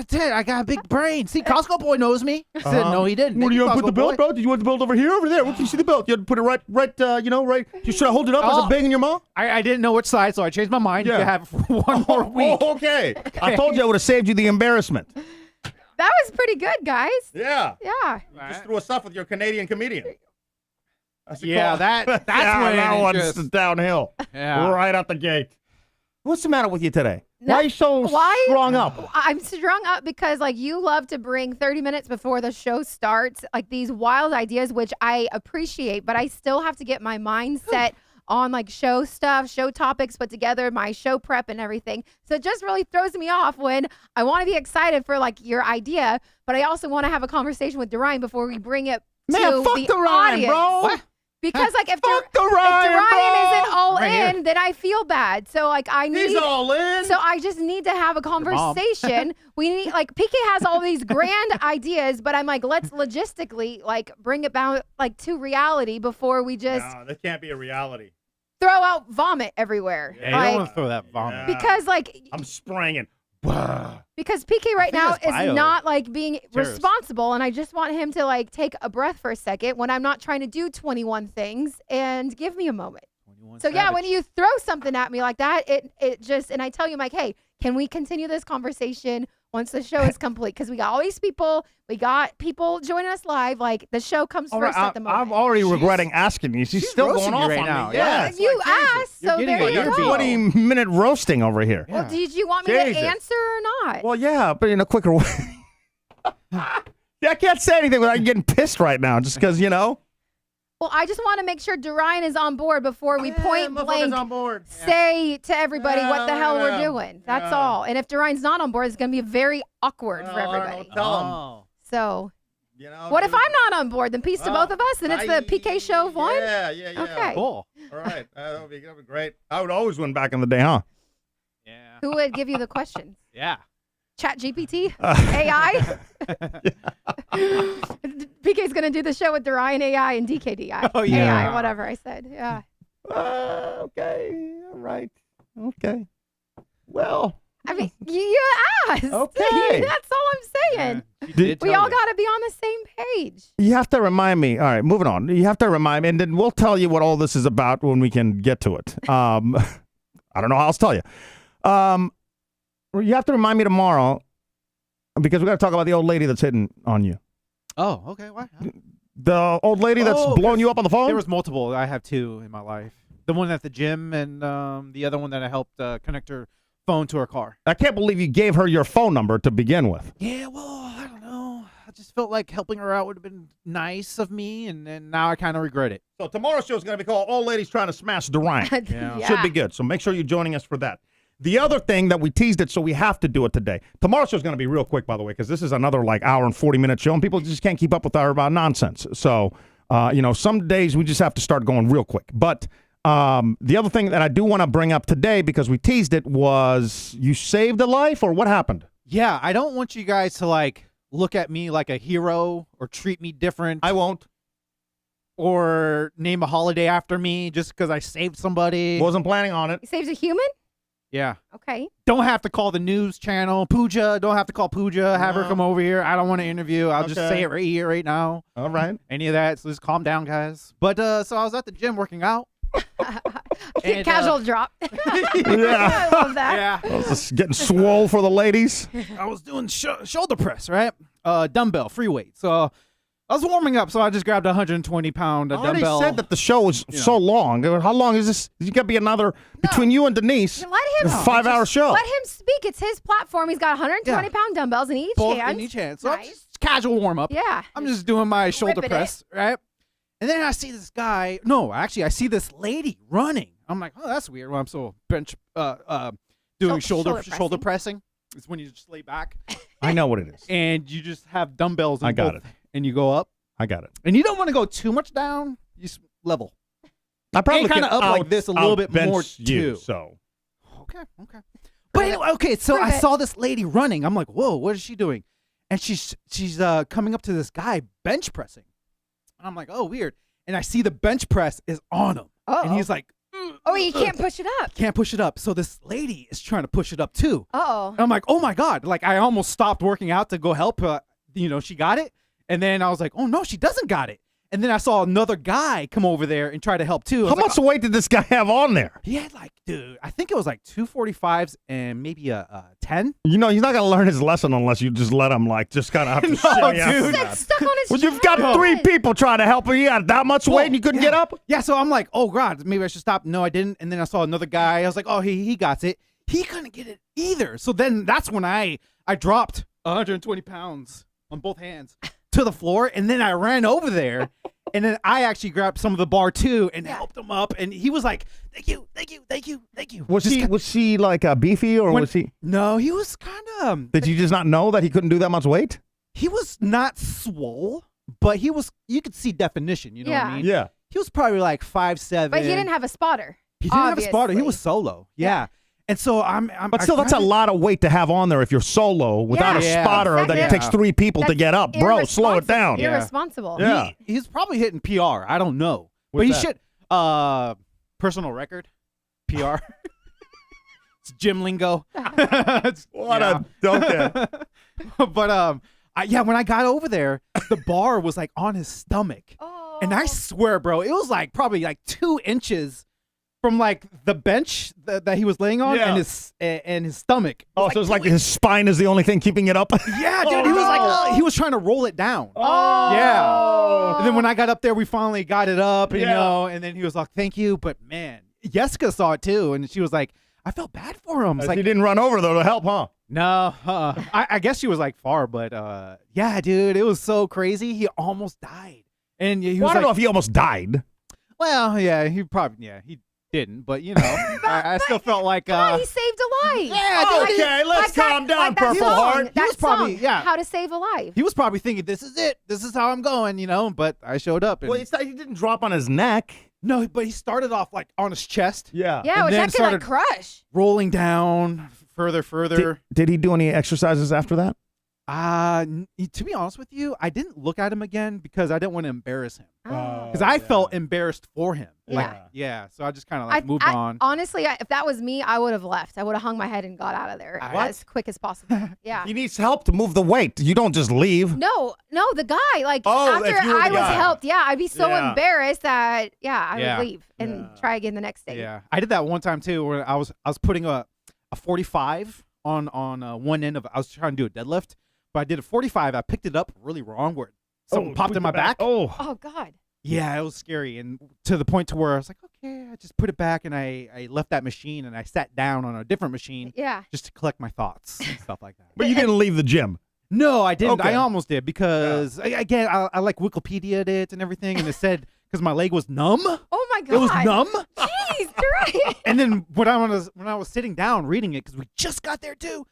there. I got a big brain. See, Costco boy knows me. I said no, he didn't. Where do you want to Costco put the belt, boy. bro? Did you want the belt over here, over there? Where can you see the belt? You had to put it right. Right. Should I hold it up as Oh. I'm banging your mom? I didn't know which side, so I changed my mind. You Yeah. could have one more week. Oh, okay. I told you I would have saved you the embarrassment. That was pretty good, guys. Yeah. Yeah. Just threw us off with your Canadian comedian. That's Yeah, that's when that it one's just- downhill. Yeah. Right out the gate. What's the matter with you today? Why are you so Why- strung up? I'm strung up because like you love to bring 30 minutes before the show starts like these wild ideas, which I appreciate, but I still have to get my mindset on like show stuff, show topics put together, my show prep and everything. So it just really throws me off when I want to be excited for like your idea, but I also want to have a conversation with Dorian before we bring it Man, to fuck the Dorian, audience. bro. What? Because like if Fuck Dorian Dorian, isn't all Right here. in, then I feel bad. So like I need He's all in. So I just need to have a mom. conversation. We need like PK has all these grand ideas, but I'm like, let's logistically like bring it back like to reality before we just No, that can't be a reality. throw out vomit everywhere. Yeah, you don't want to throw that vomit. Because like I'm spraying it. because PK right think now that's is bio. not like being Terrorist. responsible, and I just want him to like take a breath for a second when I'm not trying to do 21 things and give me a moment. 21 So yeah, Savage. when you throw something at me like that, it just, and I tell you, I'm like, hey, can we continue this conversation once the show is complete? Because we got all these people, we got people joining us live. Like the show comes All first right, at the moment. I'm already regretting asking you. She's still roasting going you off right on now. me. Yeah. Yes. You asked, You're so getting there it. you You're go. 20-minute roasting over here. Well, did you want me Jesus. to answer or not? Well, yeah, but in a quicker way. Yeah, I can't say anything without getting pissed right now, just because, you know. Well, I just want to make sure Dorian is on board before we point blank on board. say to everybody what the hell we're doing. That's Yeah. all. And if Dorian's not on board, it's going to be very awkward for everybody. Tell him. Oh. So, You know, what if I'm not on board? Then peace to both of us, and it's the PK show of one. Yeah. Okay. Cool. All right. That'd be great. I would always win back in the day, huh? Yeah. Who would give you the questions? Yeah. Chat GPT? AI? PK's going to do the show with Dorian AI and DKDI. Oh, yeah. AI, whatever I said. Yeah. Okay. All right. Okay. Well, I mean, you asked. Okay. That's all I'm saying. We all got to be on the same page. You have to remind me. All right, moving on. You have to remind me, and then we'll tell you what all this is about when we can get to it. I don't know how else to tell you. You have to remind me tomorrow because we got to talk about the old lady that's hitting on you. Oh, okay. Why? The old lady that's blowing you up on the phone? There was multiple. I have two in my life. The one at the gym and the other one that I helped connect her phone to her car. I can't believe you gave her your phone number to begin with. Yeah, well, I don't know. I just felt like helping her out would have been nice of me, and now I kind of regret it. So tomorrow's show is going to be called Old Ladies Trying to Smash Durant. Yeah. Should be good. So make sure you're joining us for that. The other thing that we teased it, so we have to do it today. Tomorrow's show is going to be real quick, by the way, because this is another hour and 40-minute show, and people just can't keep up with our nonsense. So, some days we just have to start going real quick. But the other thing that I do want to bring up today, because we teased it, was you saved a life, or what happened? Yeah, I don't want you guys to look at me like a hero or treat me different. I won't. Or name a holiday after me just because I saved somebody. Wasn't planning on it. He saves a human? Yeah. Okay. Don't have to call the news channel. Pooja, don't have to call Pooja. Have her come over here. I don't want to interview. I'll just say it right here, right now. All right. Any of that. So just calm down, guys. But so I was at the gym working out. And, Casual drop. Yeah. I love that. Yeah. I was just getting swole for the ladies. I was doing shoulder press, right? Dumbbell, free weight. So I was warming up, so I just grabbed a 120-pound dumbbell. I already said that the show was so long. How long is this? You got to be another, between you and Denise, Let him, a 5-hour show. Let him speak. It's his platform. He's got 120-pound dumbbells in each Both hand. in each hand. So Nice. just casual warm up. Yeah. I'm just doing my shoulder Ripping press, right? And then I see this guy. No, actually, I see this lady running. I'm like, oh, that's weird. When I'm so bench, doing shoulder pressing. It's when you just lay back. I know what it is. And you just have dumbbells. I got it. And you go up. I got it. And you don't want to go too much down. You level. I probably kind of up like this a little bit more you, too. So. Okay. But anyway, okay. So I saw this lady running. I'm like, whoa, what is she doing? And she's coming up to this guy bench pressing. And I'm like, oh, weird. And I see the bench press is on him. Uh-oh. And he's like, oh, you can't push it up. Can't push it up. So this lady is trying to push it up too. Uh-oh. And I'm like, oh my God. I almost stopped working out to go help her. She got it. And then I was like, oh no, she doesn't got it. And then I saw another guy come over there and try to help too. How much weight did this guy have on there? He had dude, I think it was 245s and maybe a 10. He's not going to learn his lesson unless you just let him just kind of have to shimmy dude. after that. Stuck on his Well, you've got 3 people trying to help him. You had that much weight and you couldn't get up? Yeah, so I'm like, oh God, maybe I should stop. No, I didn't. And then I saw another guy. I was like, oh, he got it. He couldn't get it either. So then that's when I dropped 120 pounds on both hands to the floor. And then I ran over there. And then I actually grabbed some of the bar too and helped him up. And he was like, thank you. Was she beefy or was he? No, he was kind of. Did you just not know that he couldn't do that much weight? He was not swole, but you could see definition. You know what I mean? Yeah. He was probably 5'7". But he didn't have a spotter. He didn't have a spotter. He was solo. Yeah. And so But still, that's a lot of weight to have on there if you're solo without a spotter exactly. that it takes 3 people to get up. Bro, slow it down. Irresponsible. Yeah. He's probably hitting PR. I don't know. What's but he that? should. Personal record. PR. It's gym lingo. What okay. But when I got over there, the bar was on his stomach. Oh. And I swear, bro, it was probably 2 inches from the bench that he was laying on and his stomach. Oh, so it's his spine is the only thing keeping it up? Yeah, dude. He was trying to roll it down. Oh. Yeah. And then when I got up there, we finally got it up, and then he was like, thank you. But man, Jessica saw it too. And she was like, I felt bad for him. He didn't run over though to help, huh? No. I guess she was far, but yeah, dude, it was so crazy. He almost died. And he was I don't know if he almost died. Well, yeah, he didn't, but I still felt like he saved a life. Yeah, dude, okay, let's calm down, Purple Heart. He was probably How to Save a Life. He was probably thinking, this is it. This is how I'm going, But I showed up. And, Well, it's not, he didn't drop on his neck. no, but he started off on his chest. Yeah. Yeah, and which then that could started crush. rolling down further. Did he do any exercises after that? To be honest with you, I didn't look at him again because I didn't want to embarrass him. Oh. Because I felt embarrassed for him. Yeah. So I just kind of like moved on. Honestly, if that was me, I would have left. I would have hung my head and got out of there as quick as possible. Yeah. He needs help to move the weight. You don't just leave. No, the guy. Like Oh, if after you were the I was guy. helped, I'd be so Yeah. embarrassed that I Yeah. would leave and try again the next day. Yeah, I did that one time too, where I was putting a 45 on one end of. I was trying to do a deadlift, but I did a 45. I picked it up really wrong, where something popped in my back. Oh God. Yeah, it was scary, and to the point to where I was like, okay, I just put it back, and I left that machine, and I sat down on a different machine, Yeah. just to collect my thoughts and stuff like that. But you didn't leave the gym. No, I didn't. Okay. I almost did because again, I like Wikipedia'd it and everything, and it said because my leg was numb. Oh my God. It was numb. Jeez, right. And then when I was sitting down reading it, because we just got there too,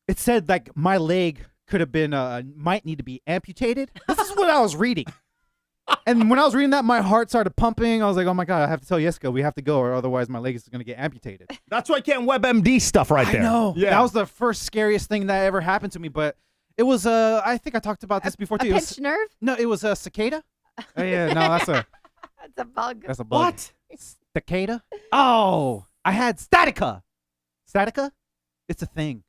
it said like my leg could have been might need to be amputated. This is what I was reading. And when I was reading that, my heart started pumping. I was like, oh my God, I have to tell Jessica we have to go, or otherwise my leg is going to get amputated. That's why you can't WebMD stuff right there. I know. Yeah. That was the first scariest thing that ever happened to me, but it was, I think I talked about this before too. A It was- pinched nerve? No, it was a cicada. Oh, yeah, no, that's a bug. That's a bug. What? Cicada? Oh, I had statica. Statica? It's a thing.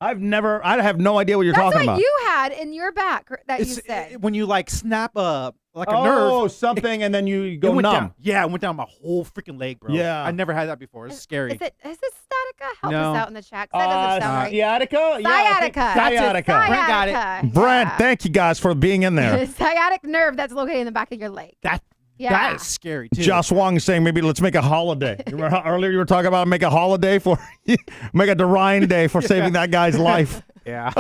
I have no idea what you're That's talking what about. you had in your back that you said. When you like snap a nerve. Oh, something, and then you go it went numb. Down. Yeah, it went down my whole freaking leg, bro. Yeah. I never had that before. It's scary. Is it statica? Help No. us out in the chat, 'cause that doesn't sound right. Sciatica? Yeah, I think Sciatica. sciatica. Brent got it. Brent, thank you guys for being in there. Sciatic nerve that's located in the back of your leg. That is scary too. Josh Wong is saying maybe let's make a holiday. You remember how earlier you were talking about make a holiday for, make a Dorian Day for saving that guy's life. Yeah.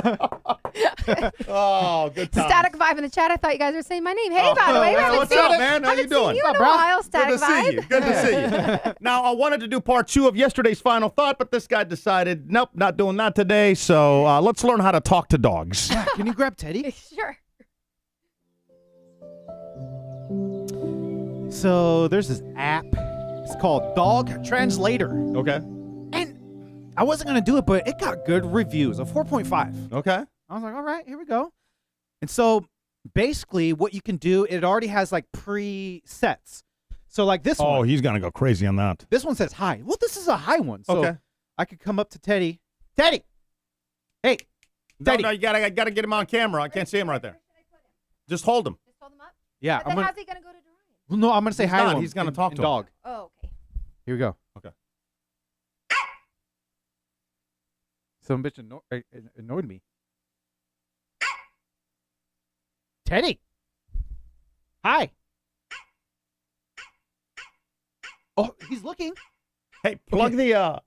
Oh, good time. Static Vibe in the chat. I thought you guys were saying my name. Hey, by the way, we haven't what's seen up, you. man? How you Haven't doing? seen you in a while, Static Good to Vibe. see you. Good to see you. Now, I wanted to do part 2 of yesterday's final thought, but this guy decided, nope, not doing that today. So let's learn how to talk to dogs. Yeah, can you grab Teddy? Sure. So there's this app. It's called Dog Translator. Okay. And I wasn't going to do it, but it got good reviews, a 4.5. Okay. I was like, all right, here we go. And so basically what you can do, it already has like presets. So like this one. Oh, he's going to go crazy on that. This one says hi. Well, this is a high one. So Okay. I could come up to Teddy. Teddy. Hey. Teddy. No, you gotta get him on camera. I can't see him right there. Just hold him. Yeah. But then how's he going to go to Well, no, I'm going to say He's hi not. to him. He's gonna in- talk in to him. dog. Oh, okay. Here we go. Okay. Some bitch annoyed me. Teddy. Hi. Oh, he's looking. Hey, plug the.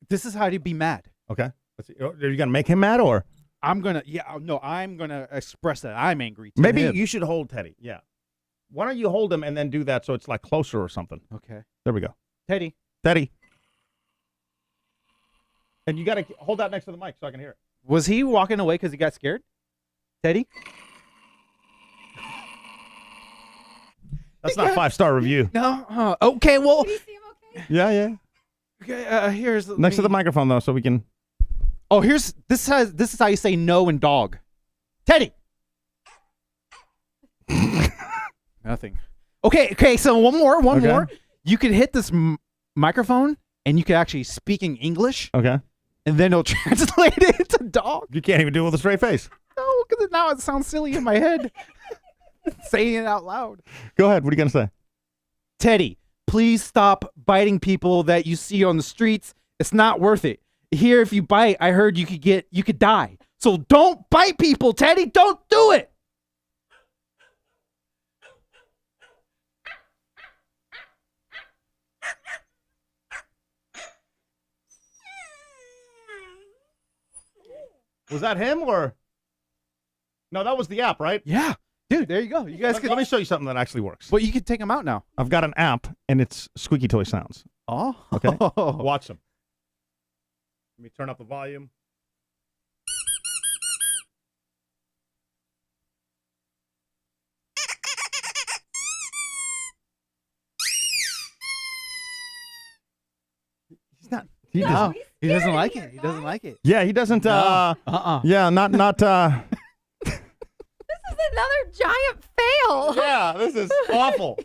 This is how to be mad. Okay. Let's see. Are you gonna make him mad or? I'm gonna express that I'm angry. To Maybe him. you should hold Teddy. Yeah. Why don't you hold him and then do that so it's like closer or something? Okay. There we go. Teddy. Teddy. And you gotta hold that next to the mic so I can hear it. Was he walking away because he got scared? Teddy? That's not 5-star review. No. Okay. Well. Yeah, yeah. Okay. Here's Next to the microphone though, so we can. Oh, this is how you say no in dog. Teddy. Nothing. Okay. So one more. You could hit this microphone, and you could actually speak in English. Okay. And then it'll translate it into dog. You can't even do it with a straight face. No, because now it sounds silly in my head. Saying it out loud. Go ahead. What are you gonna say? Teddy, please stop biting people that you see on the streets. It's not worth it. Here, if you bite, I heard you could die. So don't bite people, Teddy. Don't do it. Was that him or? No, that was the app, right? Yeah. Dude, there you go. You guys Let me show you something that actually works. But you can take them out now. I've got an app, and it's squeaky toy sounds. Oh. Okay. Watch them. Let me turn up the volume. He's not. He No. just, He doesn't like it. He doesn't like it. Yeah, he doesn't. Yeah, not. This is another giant fail. Yeah, this is awful.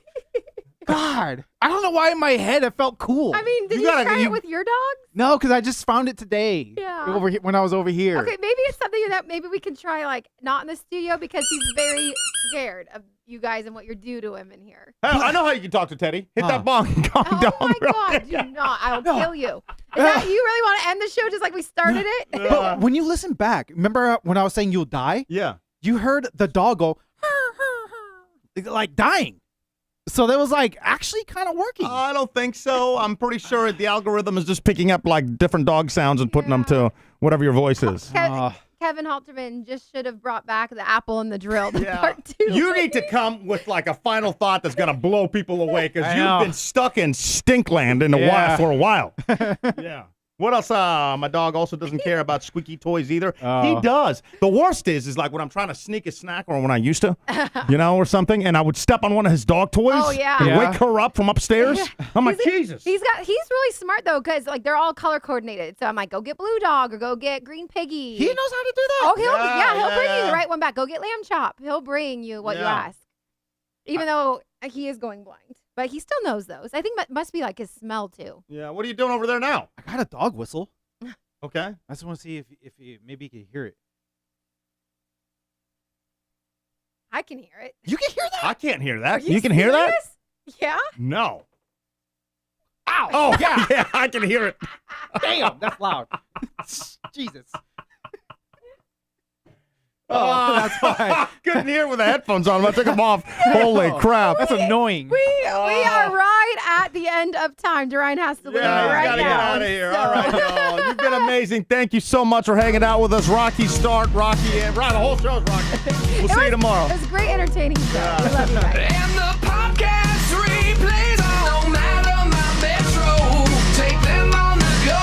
God, I don't know why in my head it felt cool. I mean, did you try it with your dog? No, because I just found it today. Yeah. Over here when I was over here. Okay, maybe it's something that maybe we can try, like, not in the studio because he's very scared of you guys and what you're due to him in here. Hey, I know how you can talk to Teddy. Hit that bong and calm down. Oh my God, do not. I'll kill you. Is that, you really want to end the show just like we started it? But when you listen back, remember when I was saying you'll die? Yeah. You heard the dog go, like dying. So that was like actually kind of working. I don't think so. I'm pretty sure the algorithm is just picking up like different dog sounds and putting them to whatever your voice is. Kevin Halterman just should have brought back the apple and the drill to part 2. You need to come with like a final thought that's going to blow people away because you've been stuck in Stinkland in the wild for a while. Yeah. What else? My dog also doesn't care about squeaky toys either. He does. The worst is like when I'm trying to sneak a snack or when I used to, or something, and I would step on one of his dog toys and wake her up from upstairs. I'm like, Jesus. He's really smart though, because like they're all color coordinated. So I'm like, go get blue dog or go get green piggy. He knows how to do that. Oh, he'll bring you the right one back. Go get lamb chop. He'll bring you what you ask, even though he is going blind. But he still knows those. I think that must be like his smell too. Yeah. What are you doing over there now? I got a dog whistle. Okay. I just want to see if maybe you can hear it. I can hear it. You can hear that? I can't hear that. Are you can hear that? serious? Yeah. No. Ow! Oh, yeah, I can hear it. Damn, that's loud. Jesus. Oh, that's why. Couldn't hear with the headphones on. I took them off. Holy crap. That's annoying. We are right at the end of time. Dorian has to leave right gotta now. get out of here. So. All right, y'all. You've been amazing. Thank you so much for hanging out with us. Rocky Start, Rocky, and the whole show's Rocky. We'll see you tomorrow. It was a great entertaining show. We love you guys. And the podcast replays no matter my metro. Take them on the go.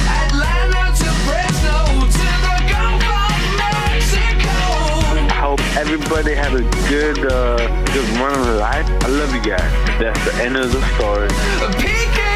Atlanta to Fresno to the Gulf of Mexico. I hope everybody have a good run of their life. I love you guys. That's the end of the story. PK